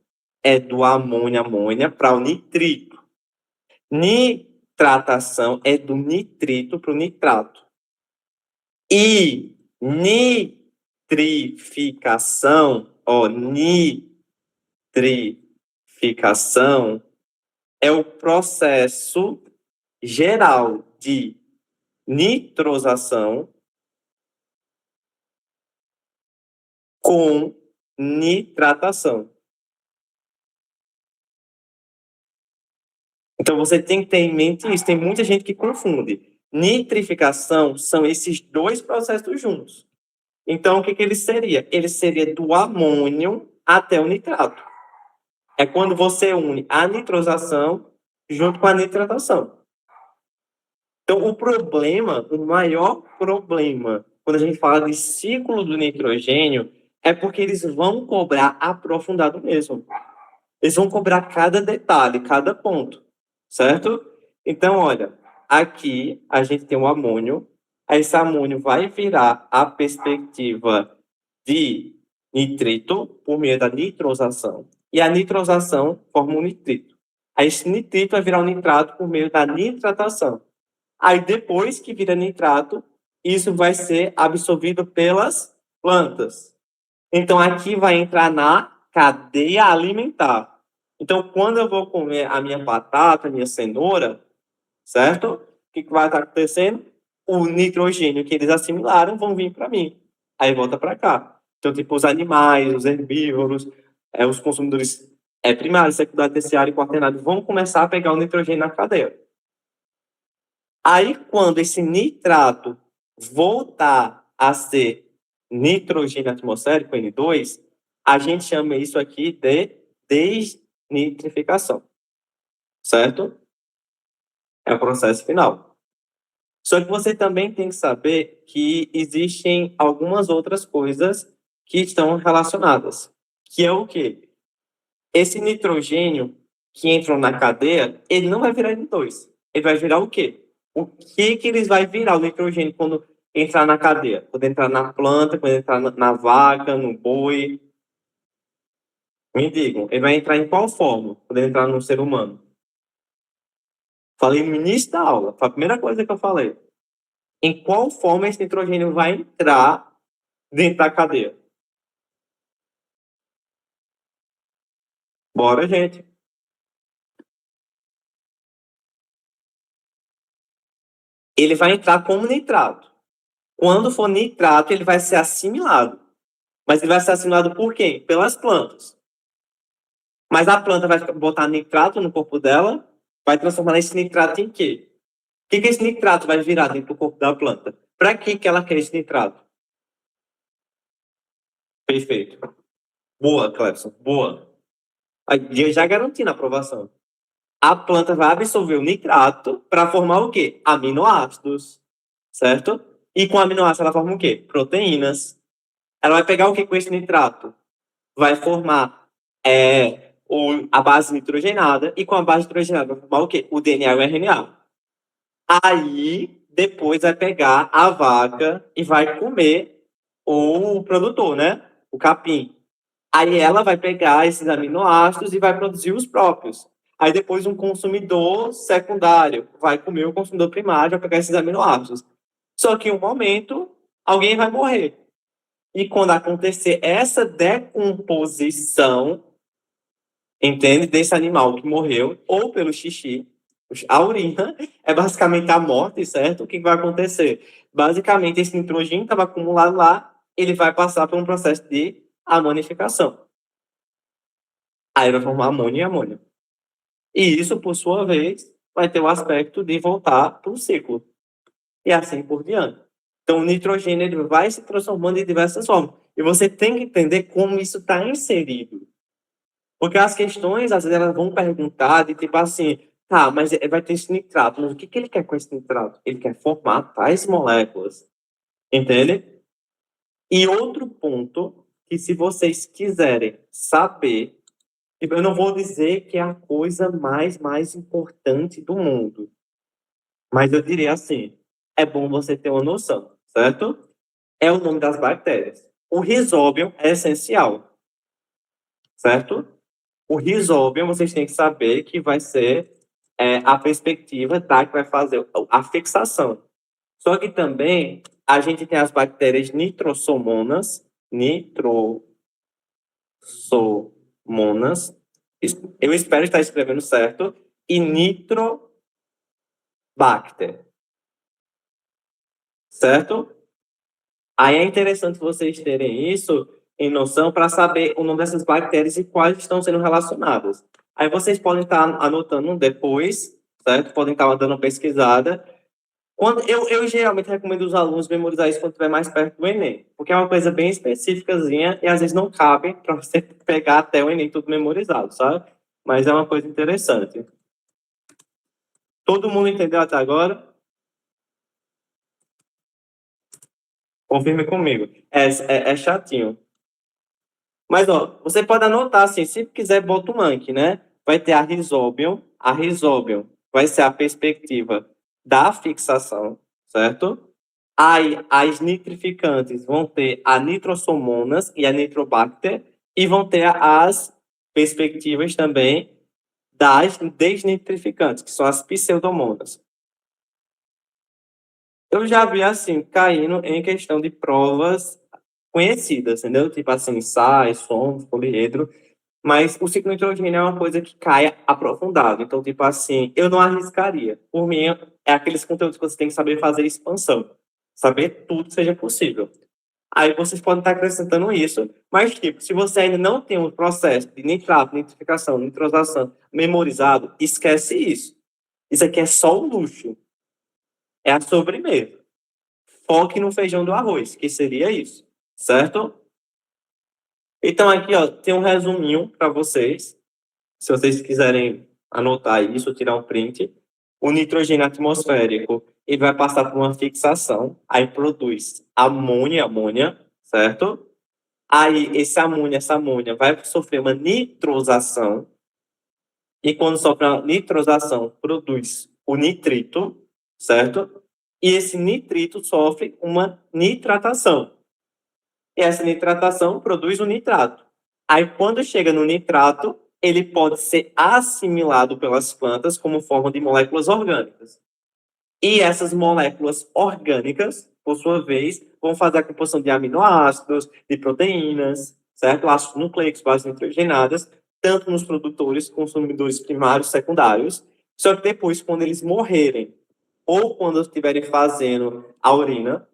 é do amônia para o nitrito. Nitratação é do nitrito para o nitrato. E nitrificação, nitrificação é o processo geral de nitrosação com nitratação. Então, você tem que ter em mente isso. Tem muita gente que confunde. Nitrificação são esses dois processos juntos. Então, o que ele seria? Ele seria do amônio até o nitrato. É quando você une a nitrosação junto com a nitratação. Então, o maior problema, quando a gente fala de ciclo do nitrogênio, é porque eles vão cobrar aprofundado mesmo. Eles vão cobrar cada detalhe, cada ponto, certo? Então, olha, aqui a gente tem o amônio, esse amônio vai virar a perspectiva de nitrito por meio da nitrosação, e a nitrosação forma um nitrito. Aí esse nitrito vai virar um nitrato por meio da nitratação. Aí depois que vira nitrato, isso vai ser absorvido pelas plantas. Então aqui vai entrar na cadeia alimentar. Então quando eu vou comer a minha batata, a minha cenoura, certo? O que vai estar acontecendo? O nitrogênio que eles assimilaram vão vir para mim. Aí volta para cá. Então, tipo, os animais, os herbívoros, os consumidores primários, secundário, terciário e quaternário vão começar a pegar o nitrogênio na cadeia. Aí, quando esse nitrato voltar a ser nitrogênio atmosférico, N2, a gente chama isso aqui de desnitrificação. Certo? É o processo final. Só que você também tem que saber que existem algumas outras coisas que estão relacionadas. Que é o quê? Esse nitrogênio que entrou na cadeia, ele não vai virar N2. Ele vai virar o quê? O que eles vai virar o nitrogênio quando entrar na cadeia? Quando entrar na planta, quando entrar na vaca, no boi. Me digam, ele vai entrar em qual forma quando entrar no ser humano? Falei no início da aula, foi a primeira coisa que eu falei. Em qual forma esse nitrogênio vai entrar dentro da cadeia? Bora, gente. Ele vai entrar como nitrato. Quando for nitrato, ele vai ser assimilado. Mas ele vai ser assimilado por quem? Pelas plantas. Mas a planta vai botar nitrato no corpo dela, vai transformar esse nitrato em quê? O que esse nitrato vai virar dentro do corpo da planta? Para que ela quer esse nitrato? Perfeito. Boa, Clebson. Boa. Eu já garanti na aprovação. A planta vai absorver o nitrato para formar o quê? Aminoácidos. Certo? E com aminoácidos ela forma o quê? Proteínas. Ela vai pegar o que com esse nitrato? Vai formar a base nitrogenada, e com a base nitrogenada vai formar o quê? O DNA e o RNA. Aí, depois vai pegar a vaca e vai comer o produtor, né? O capim. Aí ela vai pegar esses aminoácidos e vai produzir os próprios. Aí depois um consumidor secundário vai comer o consumidor primário, vai pegar esses aminoácidos. Só que em um momento, alguém vai morrer. E quando acontecer essa decomposição, entende? Desse animal que morreu, ou pelo xixi, a urina é basicamente a morte, certo? O que vai acontecer? Basicamente, esse nitrogênio estava acumulado lá, ele vai passar por um processo de amonificação. Aí vai formar amônio e amônio. E isso, por sua vez, vai ter o aspecto de voltar para o ciclo. E assim por diante. Então, o nitrogênio ele vai se transformando de diversas formas. E você tem que entender como isso está inserido. Porque as questões, às vezes, elas vão perguntar de tipo assim, tá, mas vai ter esse nitrato, mas o que ele quer com esse nitrato? Ele quer formar tais moléculas. Entende? E outro ponto, que se vocês quiserem saber, eu não vou dizer que é a coisa mais importante do mundo, mas eu diria assim, é bom você ter uma noção. certo? É o nome das bactérias. O Rhizobium é essencial, certo? O Rhizobium, vocês têm que saber que vai ser a perspectiva, tá? Que vai fazer a fixação. Só que também a gente tem as bactérias nitrosomonas, eu espero estar escrevendo certo, e nitrobacter, certo? Aí é interessante vocês terem isso em noção para saber o nome dessas bactérias e quais estão sendo relacionadas. Aí vocês podem estar anotando depois, certo? Podem estar dando uma pesquisada. Eu geralmente recomendo os alunos memorizar isso quando estiver mais perto do Enem, porque é uma coisa bem específicazinha e às vezes não cabe para você pegar até o Enem tudo memorizado, sabe? Mas é uma coisa interessante. Todo mundo entendeu até agora? Confirme comigo. É chatinho. Mas, ó, você pode anotar assim, se quiser, bota o Anki, né? Vai ter a Rhizobium. A Rhizobium vai ser a perspectiva da fixação, certo? Aí, as nitrificantes vão ter a nitrosomonas e a nitrobacter, e vão ter as perspectivas também das desnitrificantes, que são as pseudomonas. Eu já vi, assim, caindo em questão de provas conhecidas, entendeu? Tipo assim, sais, somos, poliedro. Mas o ciclo nitrogênio é uma coisa que cai aprofundado. Então, tipo assim, eu não arriscaria. Por mim, é aqueles conteúdos que você tem que saber fazer expansão. Saber tudo que seja possível. Aí vocês podem estar acrescentando isso. Mas, tipo, se você ainda não tem um processo de nitrato, nitrificação, nitrosação memorizado, esquece isso. Isso aqui é só o luxo. É a sobremesa. Foque no feijão do arroz, que seria isso. Certo? Então, aqui, ó, tem um resuminho para vocês. Se vocês quiserem anotar isso, tirar um print, o nitrogênio atmosférico ele vai passar por uma fixação, aí produz amônia, certo? Aí essa amônia vai sofrer uma nitrosação, e quando sofre uma nitrosação, produz o nitrito, certo? E esse nitrito sofre uma nitratação. E essa nitratação produz o nitrato. Aí, quando chega no nitrato, ele pode ser assimilado pelas plantas como forma de moléculas orgânicas. E essas moléculas orgânicas, por sua vez, vão fazer a composição de aminoácidos, de proteínas, certo? Ácidos nucleicos, bases nitrogenadas, tanto nos produtores, consumidores primários, secundários. Só que depois, quando eles morrerem, ou quando estiverem fazendo a urina,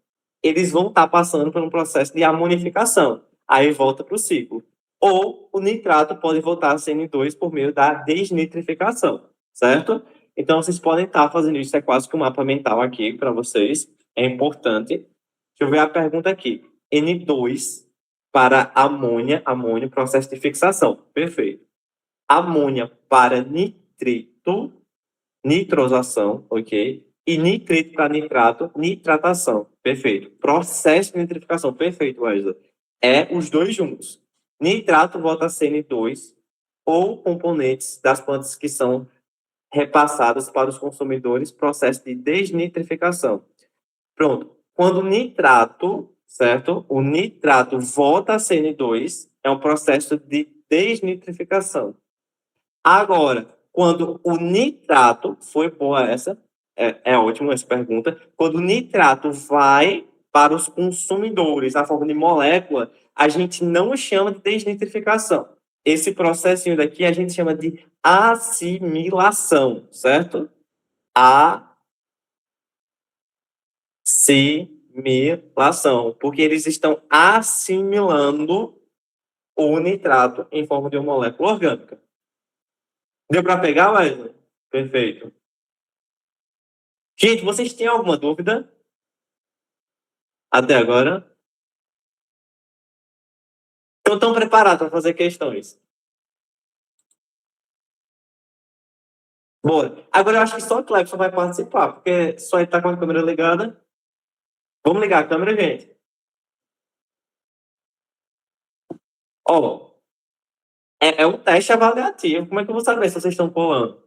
eles vão estar passando por um processo de amonificação. Aí volta para o ciclo. Ou o nitrato pode voltar a CN2 por meio da desnitrificação, certo? Então, vocês podem estar fazendo isso, é quase que um mapa mental aqui para vocês, é importante. Deixa eu ver a pergunta aqui. N2 para amônia, processo de fixação. Perfeito. Amônia para nitrito, nitrosação, ok? E nitrito para nitrato, nitratação. Perfeito. Processo de nitrificação. Perfeito, Wesley. É os dois juntos. Nitrato volta a CN2 ou componentes das plantas que são repassadas para os consumidores, processo de desnitrificação. Pronto. Quando o nitrato, certo? O nitrato volta a CN2, é um processo de desnitrificação. Agora, quando o nitrato, foi boa essa, é ótimo essa pergunta, quando o nitrato vai para os consumidores na forma de molécula, a gente não chama de desnitrificação. Esse processinho daqui a gente chama de assimilação, certo? Assimilação, porque eles estão assimilando o nitrato em forma de uma molécula orgânica. Deu para pegar, Wesley? Perfeito. Gente, vocês têm alguma dúvida até agora? Estão preparados para fazer questões? Boa. Agora eu acho que só o Clebson vai participar, porque só ele está com a câmera ligada. Vamos ligar a câmera, gente. Ó, é um teste avaliativo. Como é que eu vou saber se vocês estão colando?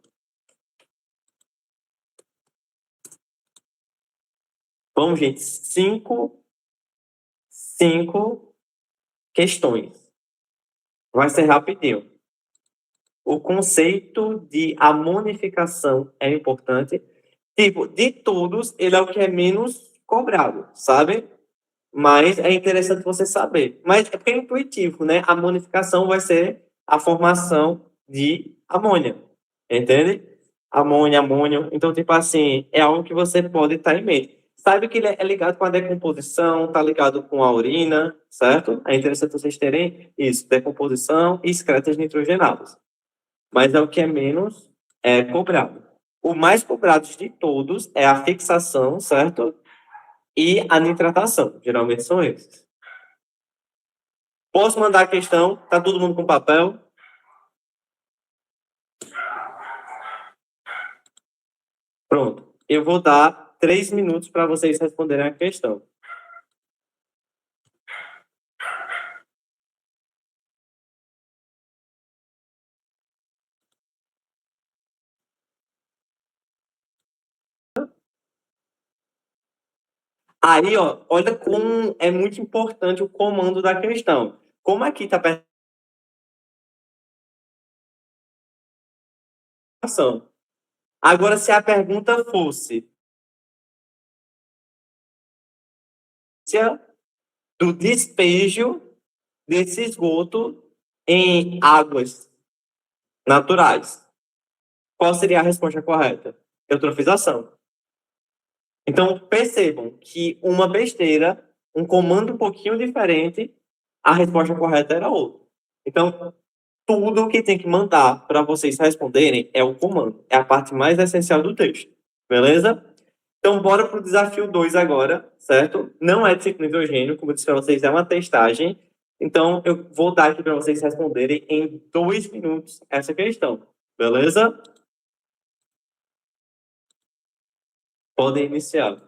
Vamos, gente, cinco questões. Vai ser rapidinho. O conceito de amonificação é importante. Tipo, de todos, ele é o que é menos cobrado, sabe? Mas é interessante você saber. Mas é porque é intuitivo, né? A amonificação vai ser a formação de amônia, entende? Amônia, amônio. Então, tipo assim, é algo que você pode estar em mente. Sabe que ele é ligado com a decomposição, está ligado com a urina, certo? É interessante vocês terem isso, decomposição e excretas nitrogenadas. Mas é o que é menos cobrado. O mais cobrado de todos é a fixação, certo? E a nitratação. Geralmente são esses. Posso mandar a questão? Tá todo mundo com papel? Pronto. Eu vou dar 3 minutos para vocês responderem a questão. Aí, ó, olha como é muito importante o comando da questão. Como aqui está a perguntação. Agora, se a pergunta fosse do despejo desse esgoto em águas naturais, qual seria a resposta correta? Eutrofização. Então, percebam que uma besteira, um comando um pouquinho diferente, a resposta correta era outra. Então, tudo que tem que mandar para vocês responderem é o comando. É a parte mais essencial do texto. Beleza? Então, bora para o desafio 2 agora, certo? Não é de ciclo hidrogênio, como eu disse para vocês, é uma testagem. Então, eu vou dar aqui para vocês responderem em 2 minutos essa questão. Beleza? Podem iniciar.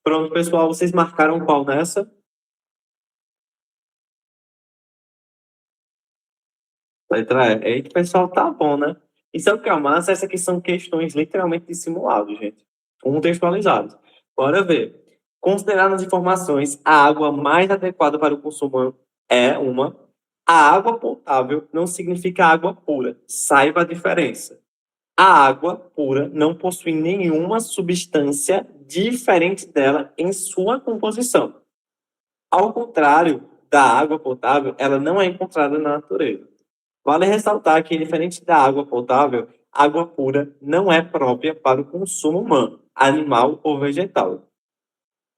Pronto, pessoal, vocês marcaram qual nessa? Letra E. Eita, pessoal, tá bom, né? Isso é o que é massa, essas aqui são questões literalmente de simulado, gente. Contextualizadas. Bora ver. Considerando as informações, a água mais adequada para o consumo é uma. A água potável não significa água pura. Saiba a diferença. A água pura não possui nenhuma substância diferente dela em sua composição. Ao contrário da água potável, ela não é encontrada na natureza. Vale ressaltar que, diferente da água potável, água pura não é própria para o consumo humano. animal ou vegetal.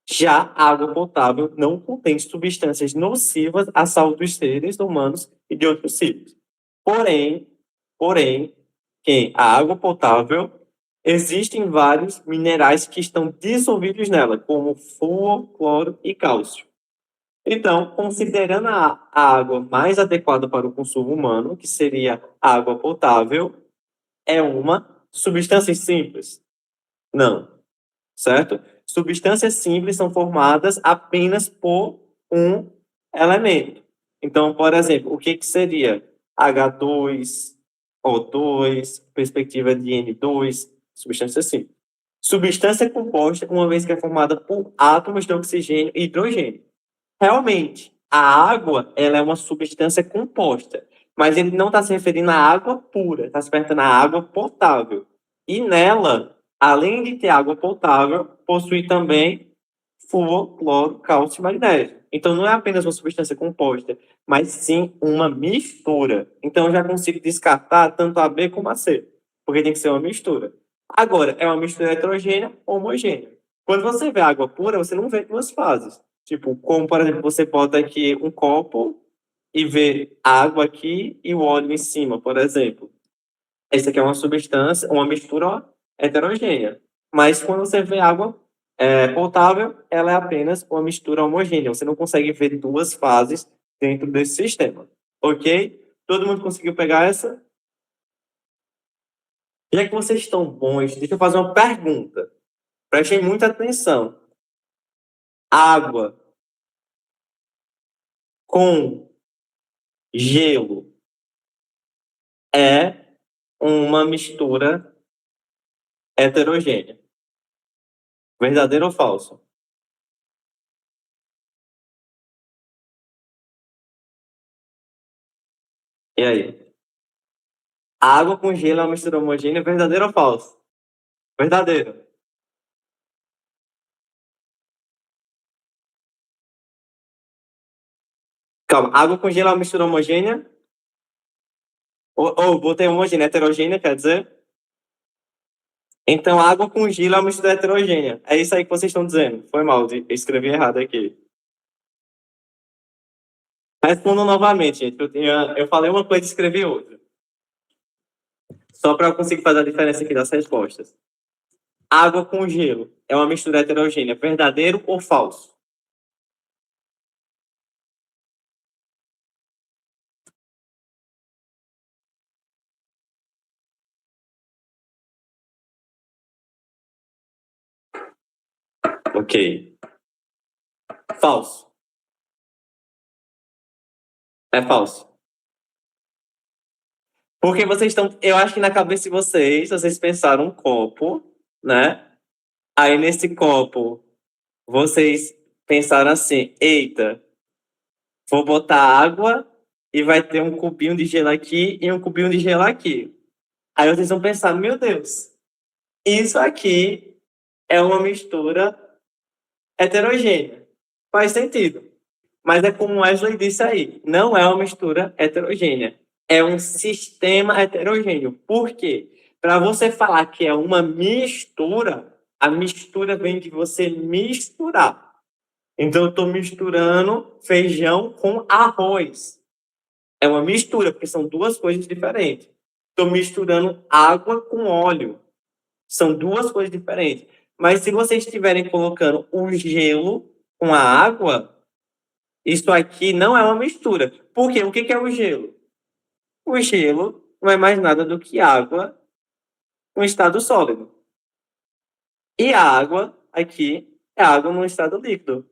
Já a água potável não contém substâncias nocivas à saúde dos seres humanos e de outros seres. Porém, que a água potável existem vários minerais que estão dissolvidos nela, como flúor, cloro e cálcio. Então, considerando a água mais adequada para o consumo humano, que seria a água potável, é uma substância simples? Não, certo? Substâncias simples são formadas apenas por um elemento. Então, por exemplo, o que seria H2, O2, perspectiva de N2, substância simples. Substância composta, uma vez que é formada por átomos de oxigênio e hidrogênio. Realmente, a água ela é uma substância composta, mas ele não está se referindo à água pura, está se referindo à água potável. E nela, além de ter água potável, possui também flúor, cloro, cálcio e magnésio. Então, não é apenas uma substância composta, mas sim uma mistura. Então, eu já consigo descartar tanto a B como a C, porque tem que ser uma mistura. Agora, é uma mistura heterogênea ou homogênea. Quando você vê água pura, você não vê duas fases. Tipo, como, por exemplo, você bota aqui um copo e vê água aqui e o óleo em cima, por exemplo. Essa aqui é uma substância, uma mistura heterogênea. Mas quando você vê água potável, ela é apenas uma mistura homogênea. Você não consegue ver duas fases dentro desse sistema. Ok? Todo mundo conseguiu pegar essa? Já que vocês estão bons, deixa eu fazer uma pergunta. Prestem muita atenção. Água com gelo é uma mistura heterogênea. Verdadeiro ou falso? E aí? Água com gelo é uma mistura homogênea, verdadeiro ou falso? Verdadeiro. Calma, água com gelo é uma mistura homogênea? Ou botei homogênea, heterogênea, quer dizer? Então, água com gelo é uma mistura heterogênea. É isso aí que vocês estão dizendo. Foi mal, eu escrevi errado aqui. Respondam novamente, gente. Eu falei uma coisa e escrevi outra. Só para eu conseguir fazer a diferença aqui das respostas. Água com gelo é uma mistura heterogênea, verdadeiro ou falso? Ok. Falso. É falso. Porque vocês estão. Eu acho que na cabeça de vocês pensaram um copo, né? Aí nesse copo, vocês pensaram assim: eita, vou botar água e vai ter um cubinho de gelo aqui e um cubinho de gelo aqui. Aí vocês vão pensar: meu Deus, isso aqui é uma mistura heterogênea. Faz sentido. Mas é como Wesley disse aí, não é uma mistura heterogênea, é um sistema heterogêneo. Por quê? Para você falar que é uma mistura, a mistura vem de você misturar. Então, eu estou misturando feijão com arroz. É uma mistura, porque são duas coisas diferentes. Estou misturando água com óleo. São duas coisas diferentes. Mas se vocês estiverem colocando o gelo com a água, isso aqui não é uma mistura. Por quê? O que é o gelo? O gelo não é mais nada do que água em estado sólido. E a água aqui é água no estado líquido.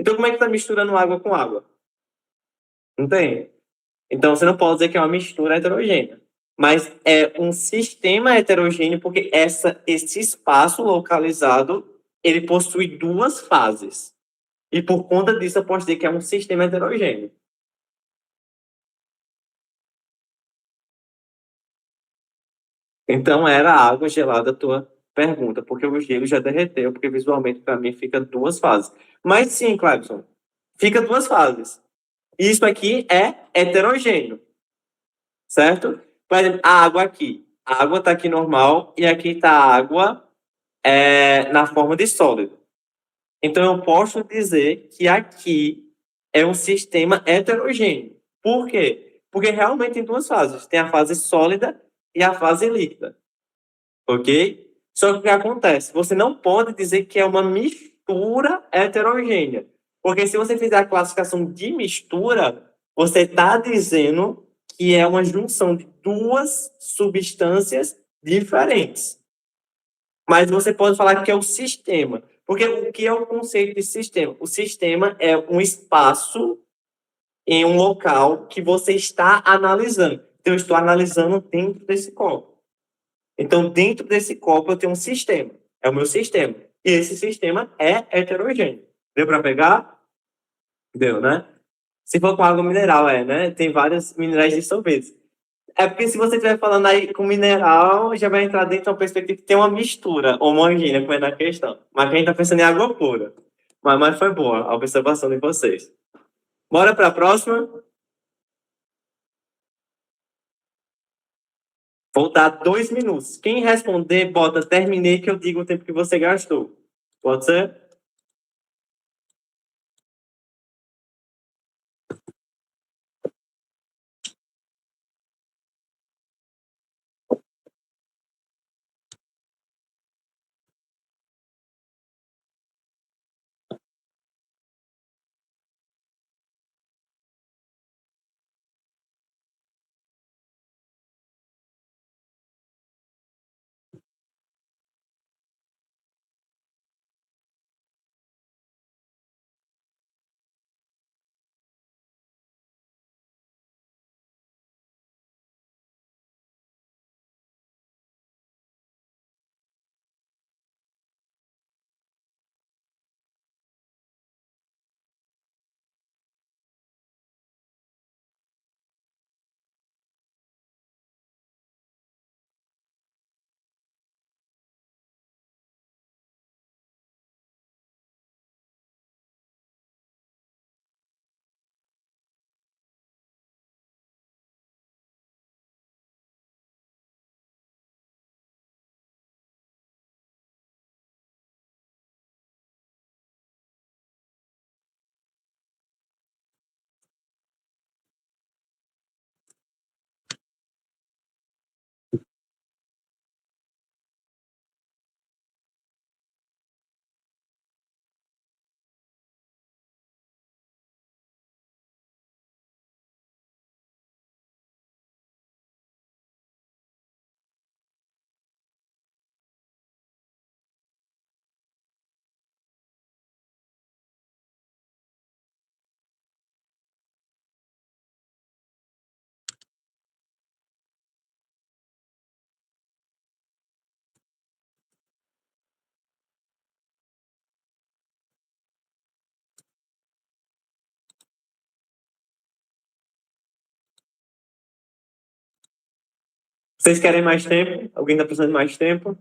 Então, como é que está misturando água com água? Não tem. Então, você não pode dizer que é uma mistura heterogênea. Mas é um sistema heterogêneo porque esse espaço localizado ele possui duas fases. E por conta disso, eu posso dizer que é um sistema heterogêneo. Então, era a água gelada a tua pergunta, porque o gelo já derreteu, porque visualmente para mim fica duas fases. Mas sim, Clebson, fica duas fases. Isso aqui é heterogêneo, certo? Por exemplo, a água aqui. A água está aqui normal e aqui está a água na forma de sólido. Então, eu posso dizer que aqui é um sistema heterogêneo. Por quê? Porque realmente tem duas fases. Tem a fase sólida e a fase líquida. Ok? Só que o que acontece? Você não pode dizer que é uma mistura heterogênea. Porque se você fizer a classificação de mistura, você está dizendo que é uma junção de duas substâncias diferentes. Mas você pode falar que é o sistema. Porque o que é o conceito de sistema? O sistema é um espaço em um local que você está analisando. Então, eu estou analisando dentro desse copo. Então, dentro desse copo, eu tenho um sistema. É o meu sistema. E esse sistema é heterogêneo. Deu para pegar? Deu, né? Se for com água mineral, né? Tem vários minerais dissolvidos. É porque se você estiver falando aí com mineral, já vai entrar dentro de uma perspectiva que tem uma mistura homogênea, como é na questão. Mas quem está pensando em água pura. Mas foi boa a observação de vocês. Bora para a próxima? Vou dar 2 minutos. Quem responder, bota terminei que eu digo o tempo que você gastou. Pode ser? Vocês querem mais tempo? Alguém está precisando de mais tempo?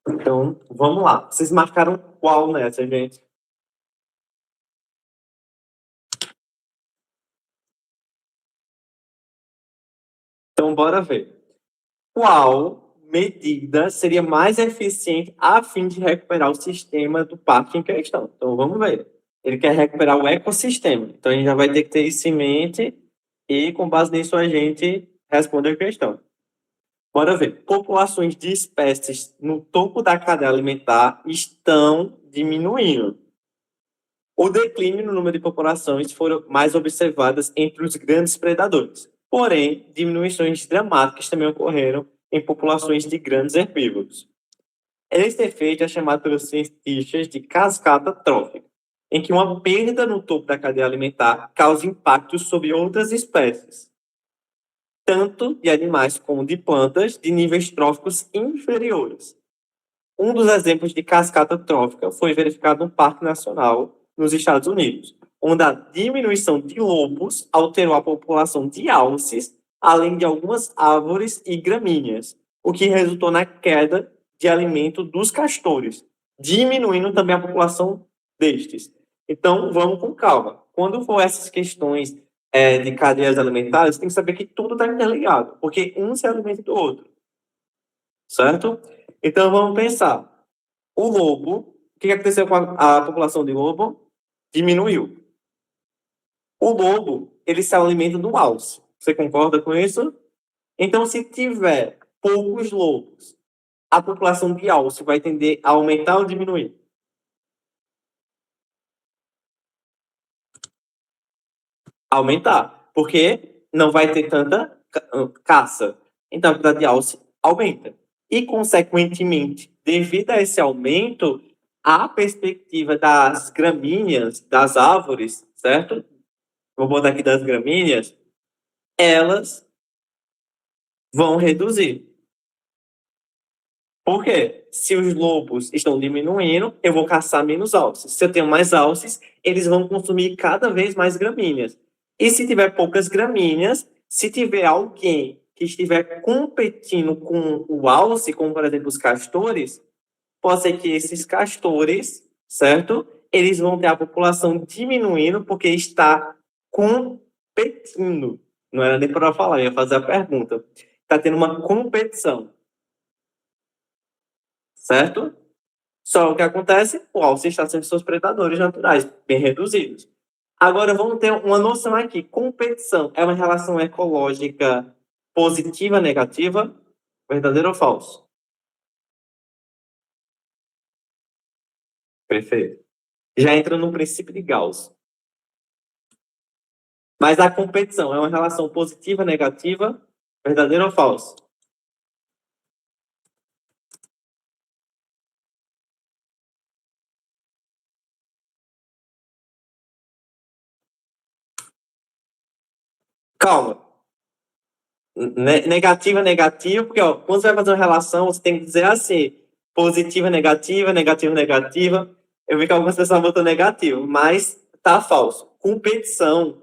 Então, vamos lá. Vocês marcaram qual nessa, gente? Então, bora ver. Qual medida seria mais eficiente a fim de recuperar o sistema do parque em questão? Então, vamos ver. Ele quer recuperar o ecossistema. Então, a gente já vai ter que ter isso em mente e, com base nisso, a gente responde a questão. Bora ver. Populações de espécies no topo da cadeia alimentar estão diminuindo. O declínio no número de populações foram mais observadas entre os grandes predadores. Porém, diminuições dramáticas também ocorreram em populações de grandes herbívoros. Esse efeito é chamado pelos cientistas de cascata trófica, em que uma perda no topo da cadeia alimentar causa impactos sobre outras espécies, tanto de animais como de plantas de níveis tróficos inferiores. Um dos exemplos de cascata trófica foi verificado no Parque Nacional nos Estados Unidos, onde a diminuição de lobos alterou a população de alces, além de algumas árvores e gramíneas, o que resultou na queda de alimento dos castores, diminuindo também a população destes. Então, vamos com calma. Quando for essas questões de cadeias alimentares, tem que saber que tudo está interligado, porque um se alimenta do outro, certo? Então, vamos pensar. O lobo, o que aconteceu com a população de lobo? Diminuiu. O lobo, ele se alimenta do alce. Você concorda com isso? Então, se tiver poucos lobos, a população de alce vai tender a aumentar ou diminuir? Aumentar, porque não vai ter tanta caça. Então, a quantidade de alce aumenta. E, consequentemente, devido a esse aumento, a perspectiva das gramíneas, das árvores, certo? Vou botar aqui das gramíneas, elas vão reduzir. Por quê? Se os lobos estão diminuindo, eu vou caçar menos alces. Se eu tenho mais alces, eles vão consumir cada vez mais gramíneas. E se tiver poucas gramíneas, se tiver alguém que estiver competindo com o alce, como por exemplo os castores, pode ser que esses castores, certo? Eles vão ter a população diminuindo porque está competindo. Não era nem para falar, eu ia fazer a pergunta. Está tendo uma competição, certo? Só o que acontece, o alce está sendo seus predadores naturais, bem reduzidos. Agora vamos ter uma noção aqui. Competição é uma relação ecológica positiva, negativa, verdadeiro ou falso? Perfeito. Já entra no princípio de Gauss. Mas a competição é uma relação positiva, negativa, verdadeiro ou falso? Calma. Negativa, negativa, porque ó, quando você vai fazer uma relação, você tem que dizer assim: positiva, negativa, negativa, negativa. Eu vi que algumas pessoas botam negativo, mas tá falso. Competição,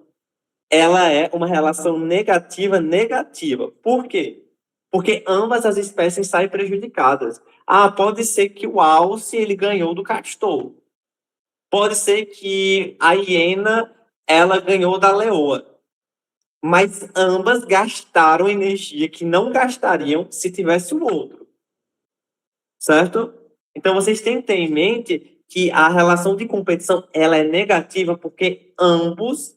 ela é uma relação negativa, negativa. Por quê? Porque ambas as espécies saem prejudicadas. Ah, pode ser que o alce ele ganhou do castor. Pode ser que a hiena ela ganhou da leoa. Mas ambas gastaram energia que não gastariam se tivesse o outro, certo? Então vocês têm que ter em mente que a relação de competição ela é negativa porque ambos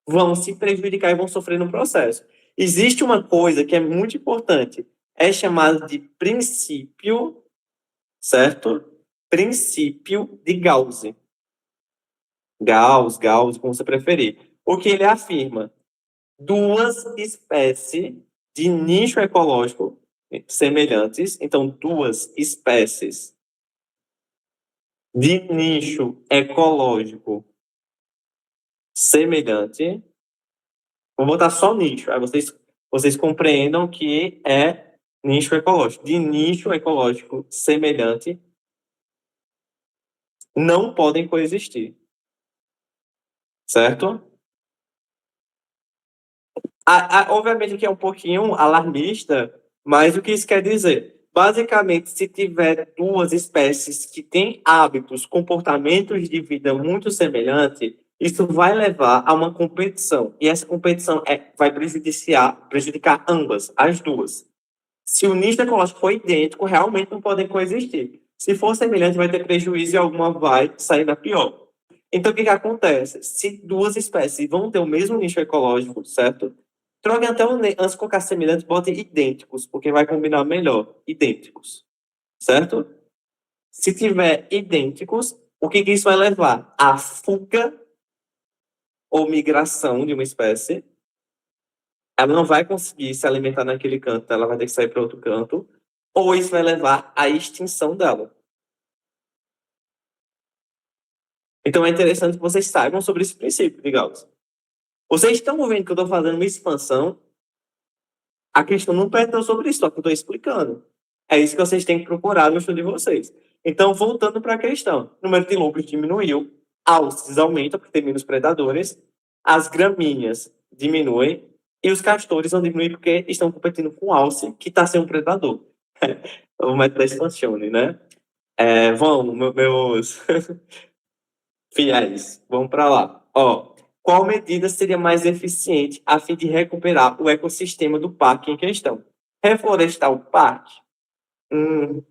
vão se prejudicar e vão sofrer no processo. Existe uma coisa que é muito importante, é chamado de princípio, certo? Princípio de Gauss. Gauss, como você preferir. O que ele afirma? Duas espécies de nicho ecológico semelhantes, então duas espécies de nicho ecológico semelhante, vou botar só nicho, aí vocês compreendam que é nicho ecológico. De nicho ecológico semelhante não podem coexistir, certo? Obviamente que é um pouquinho alarmista, mas o que isso quer dizer? Basicamente, se tiver duas espécies que têm hábitos, comportamentos de vida muito semelhantes, isso vai levar a uma competição. E essa competição vai prejudicar ambas, as duas. Se o nicho ecológico for idêntico, realmente não podem coexistir. Se for semelhante, vai ter prejuízo e alguma vai sair da pior. Então, o que acontece? Se duas espécies vão ter o mesmo nicho ecológico, certo? Troquem até antes de colocar semelhantes, botem idênticos, porque vai combinar melhor. Idênticos, certo? Se tiver idênticos, o que isso vai levar? A fuga ou migração de uma espécie. Ela não vai conseguir se alimentar naquele canto, ela vai ter que sair para outro canto, ou isso vai levar à extinção dela. Então é interessante que vocês saibam sobre esse princípio, digamos. Vocês estão vendo que eu estou fazendo uma expansão, a questão não perdeu sobre isso, só que eu estou explicando. É isso que vocês têm que procurar no estudo de vocês. Então, voltando para a questão, o número de lobos diminuiu, alces aumenta porque tem menos predadores, as gramíneas diminuem e os castores vão diminuir porque estão competindo com o alce, que está sendo um predador. O método da expansione, né? Vamos, meus fiéis, vamos para lá. Ó, qual medida seria mais eficiente a fim de recuperar o ecossistema do parque em questão? Reflorestar o parque? Hum,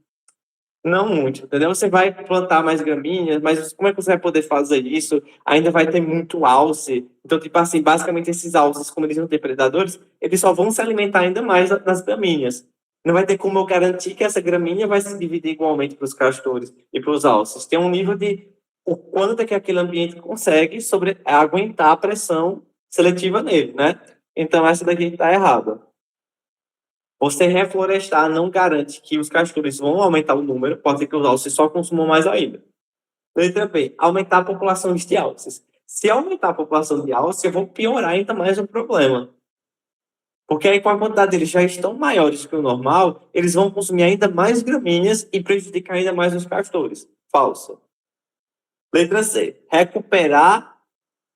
não muito, entendeu? Você vai plantar mais gramíneas, mas como é que você vai poder fazer isso? Ainda vai ter muito alce. Então, tipo assim, basicamente esses alces, como eles não têm predadores, eles só vão se alimentar ainda mais das gramíneas. Não vai ter como eu garantir que essa gramínea vai se dividir igualmente para os castores e para os alces. Tem um nível de o quanto é que aquele ambiente consegue aguentar a pressão seletiva nele, né? Então, essa daqui está errada. Você reflorestar não garante que os castores vão aumentar o número, pode ser que os alces só consumam mais ainda. Letra B, aumentar a população de alces. Se aumentar a população de alces, eu vou piorar ainda mais o problema. Porque aí, com a quantidade deles já estão maiores que o normal, eles vão consumir ainda mais gramíneas e prejudicar ainda mais os castores. Falso. Letra C, recuperar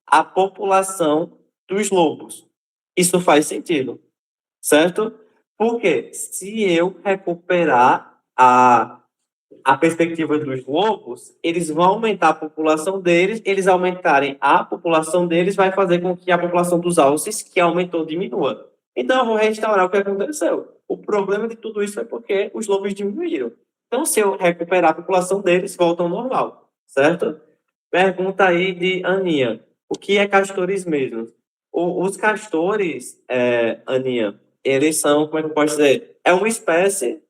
a população dos lobos. Isso faz sentido, certo? Porque se eu recuperar a perspectiva dos lobos, eles vão aumentar a população deles, eles aumentarem a população deles vai fazer com que a população dos alces, que aumentou, diminua. Então, eu vou restaurar o que aconteceu. O problema de tudo isso é porque os lobos diminuíram. Então, se eu recuperar a população deles, voltam ao normal, certo? Pergunta aí de Aninha. O que é castores mesmo? Os castores, Aninha, eles são, como é que eu posso dizer? É uma espécie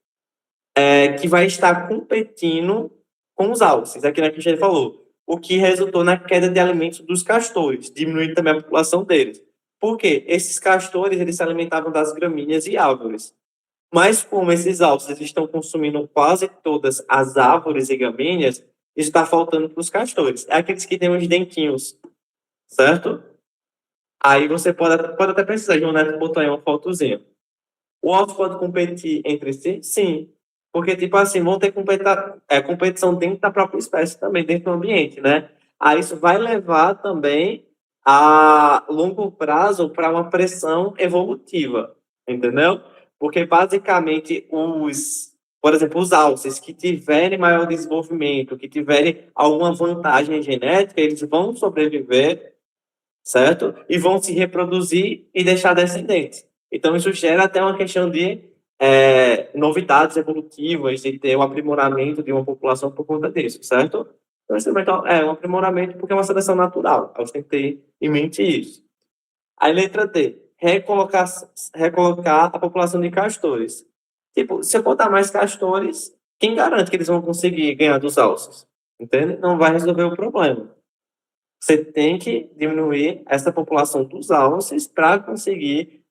que vai estar competindo com os alces, aqui na que a gente falou, o que resultou na queda de alimentos dos castores, diminuindo também a população deles. Por quê? Esses castores, eles se alimentavam das gramíneas e árvores. Mas como esses alces estão consumindo quase todas as árvores e gramíneas, isso está faltando para os castores. É aqueles que têm os dentinhos, certo? Aí você pode até precisar, João Neto botou aí uma fotozinha. O alce pode competir entre si? Sim. Porque, tipo assim, vão ter competição dentro da própria espécie também, dentro do ambiente, né? Aí isso vai levar também a longo prazo para uma pressão evolutiva, entendeu? Porque, basicamente, por exemplo, os alces que tiverem maior desenvolvimento, que tiverem alguma vantagem genética, eles vão sobreviver, certo? E vão se reproduzir e deixar descendentes. Então, isso gera até uma questão de novidades evolutivas, de ter o aprimoramento de uma população por conta disso, certo? Então, isso é um aprimoramento porque é uma seleção natural. A gente tem que ter em mente isso. Aí, letra D, recolocar a população de castores. Tipo, se eu botar mais castores, quem garante que eles vão conseguir ganhar dos alces? Entende? Não vai resolver o problema. Você tem que diminuir essa população dos alces para conseguir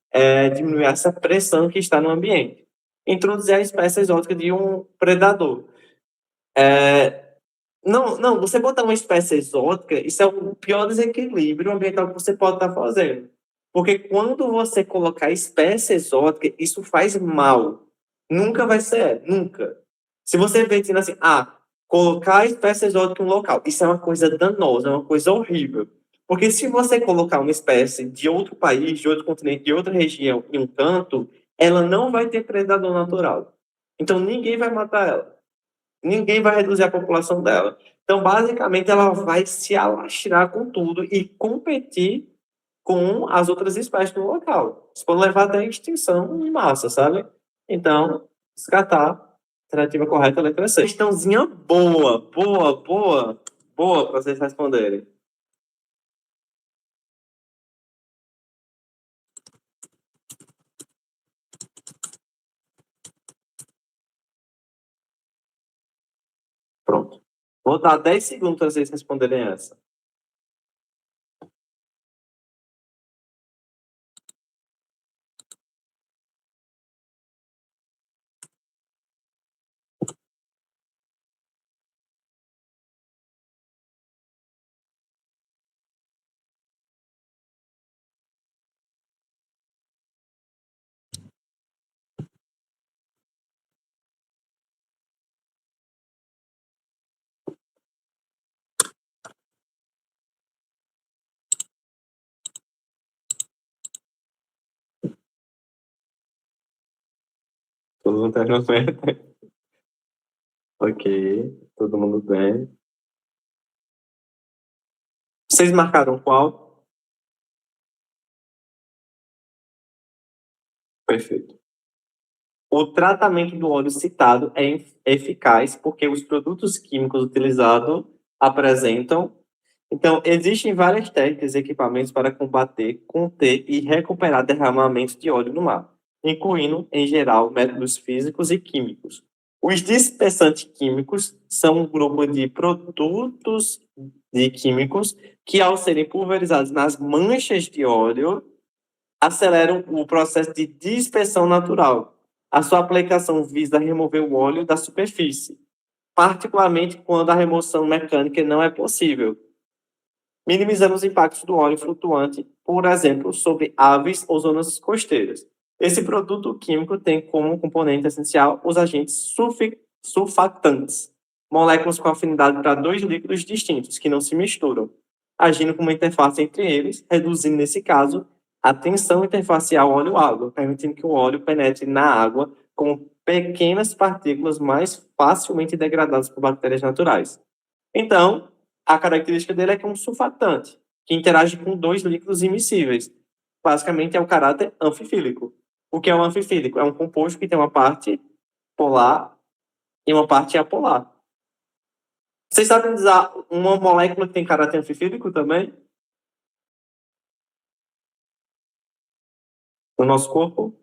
diminuir essa pressão que está no ambiente. Introduzir a espécie exótica de um predador. Não, você botar uma espécie exótica, isso é o pior desequilíbrio ambiental que você pode estar fazendo. Porque quando você colocar espécie exótica, isso faz mal. Nunca vai ser, nunca. Se você vê dizendo assim, colocar a espécie exótica em um local, isso é uma coisa danosa, é uma coisa horrível. Porque se você colocar uma espécie de outro país, de outro continente, de outra região em um canto, ela não vai ter predador natural. Então ninguém vai matar ela. Ninguém vai reduzir a população dela. Então, basicamente, ela vai se alastrar com tudo e competir com as outras espécies do local. Isso pode levar até a extinção em massa, sabe? Então, descartar. Alternativa correta, letra C. Questãozinha boa, boa, boa, boa para vocês responderem. Pronto. Vou dar 10 segundos para vocês responderem essa. Todo mundo está no Ok, todo mundo bem. Vocês marcaram qual? Perfeito. O tratamento do óleo citado é eficaz porque os produtos químicos utilizados apresentam. Então, existem várias técnicas e equipamentos para combater, conter e recuperar derramamentos de óleo no mar, incluindo, em geral, métodos físicos e químicos. Os dispersantes químicos são um grupo de produtos de químicos que, ao serem pulverizados nas manchas de óleo, aceleram o processo de dispersão natural. A sua aplicação visa remover o óleo da superfície, particularmente quando a remoção mecânica não é possível, minimizando os impactos do óleo flutuante, por exemplo, sobre aves ou zonas costeiras. Esse produto químico tem como componente essencial os agentes sulfatantes, moléculas com afinidade para dois líquidos distintos, que não se misturam, agindo como interface entre eles, reduzindo, nesse caso, a tensão interfacial óleo-água, permitindo que o óleo penetre na água com pequenas partículas mais facilmente degradadas por bactérias naturais. Então, a característica dele é que é um sulfatante, que interage com dois líquidos immiscíveis. Basicamente, é o caráter anfifílico. O que é um anfifílico? É um composto que tem uma parte polar e uma parte apolar. Vocês sabem dizer uma molécula que tem caráter anfifílico também? No nosso corpo?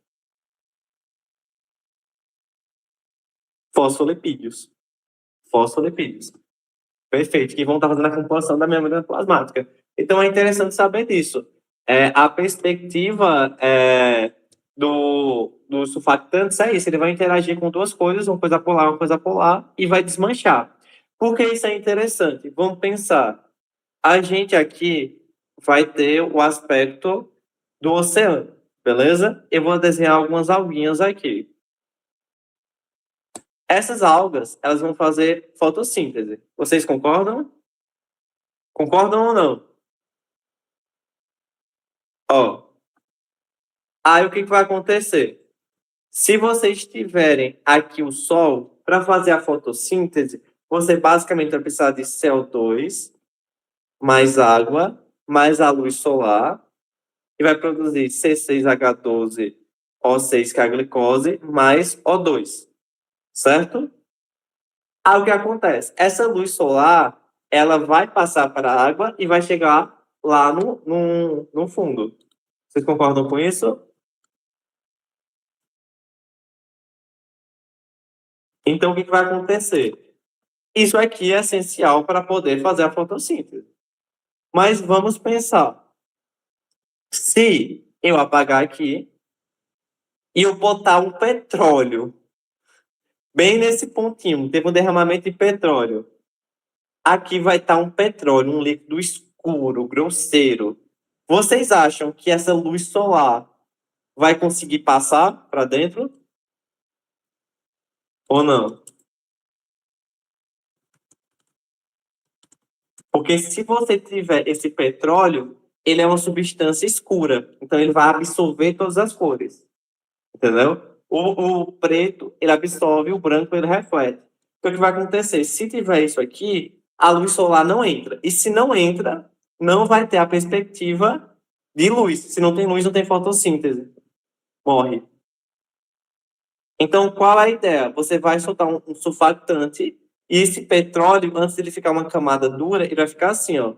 Fosfolipídios. Fosfolipídios. Perfeito, que vão estar fazendo a composição da membrana plasmática. Então, é interessante saber disso. A perspectiva do sulfatantes é isso, ele vai interagir com duas coisas, uma coisa polar, e vai desmanchar. Por que isso é interessante? Vamos pensar. A gente aqui vai ter o aspecto do oceano, beleza? Eu vou desenhar algumas alguinhas aqui. Essas algas, elas vão fazer fotossíntese. Vocês concordam? Concordam ou não? Ó, aí o que vai acontecer? Se vocês tiverem aqui o Sol, para fazer a fotossíntese, você basicamente vai precisar de CO2, mais água, mais a luz solar, e vai produzir C6H12O6, que é a glicose, mais O2, certo? Aí o que acontece? Essa luz solar, ela vai passar para a água e vai chegar lá no fundo. Vocês concordam com isso? Então, o que vai acontecer? Isso aqui é essencial para poder fazer a fotossíntese. Mas vamos pensar. Se eu apagar aqui e eu botar um petróleo bem nesse pontinho, teve um derramamento de petróleo. Aqui vai estar um petróleo, um líquido escuro, grosseiro. Vocês acham que essa luz solar vai conseguir passar para dentro? Ou não? Porque se você tiver esse petróleo, ele é uma substância escura. Então, ele vai absorver todas as cores. Entendeu? O preto, ele absorve, o branco, ele reflete. Então, o que vai acontecer? Se tiver isso aqui, a luz solar não entra. E se não entra, não vai ter a perspectiva de luz. Se não tem luz, não tem fotossíntese. Morre. Então, qual é a ideia? Você vai soltar um surfactante e esse petróleo, antes de ele ficar uma camada dura, ele vai ficar assim, ó.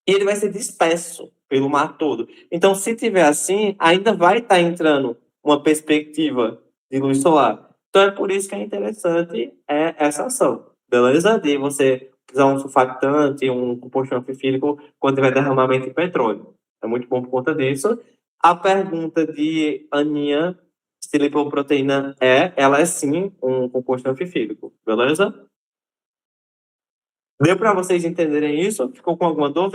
E ele vai ser disperso pelo mar todo. Então, se tiver assim, ainda vai estar entrando uma perspectiva de luz solar. Então, é por isso que é interessante essa ação, beleza? De você usar um surfactante, um composto anfifílico, quando tiver derramamento de petróleo. É muito bom por conta disso. A pergunta de Aninha, se lipoproteína ela é sim um composto anfifílico, beleza? Deu para vocês entenderem isso? Ficou com alguma dúvida?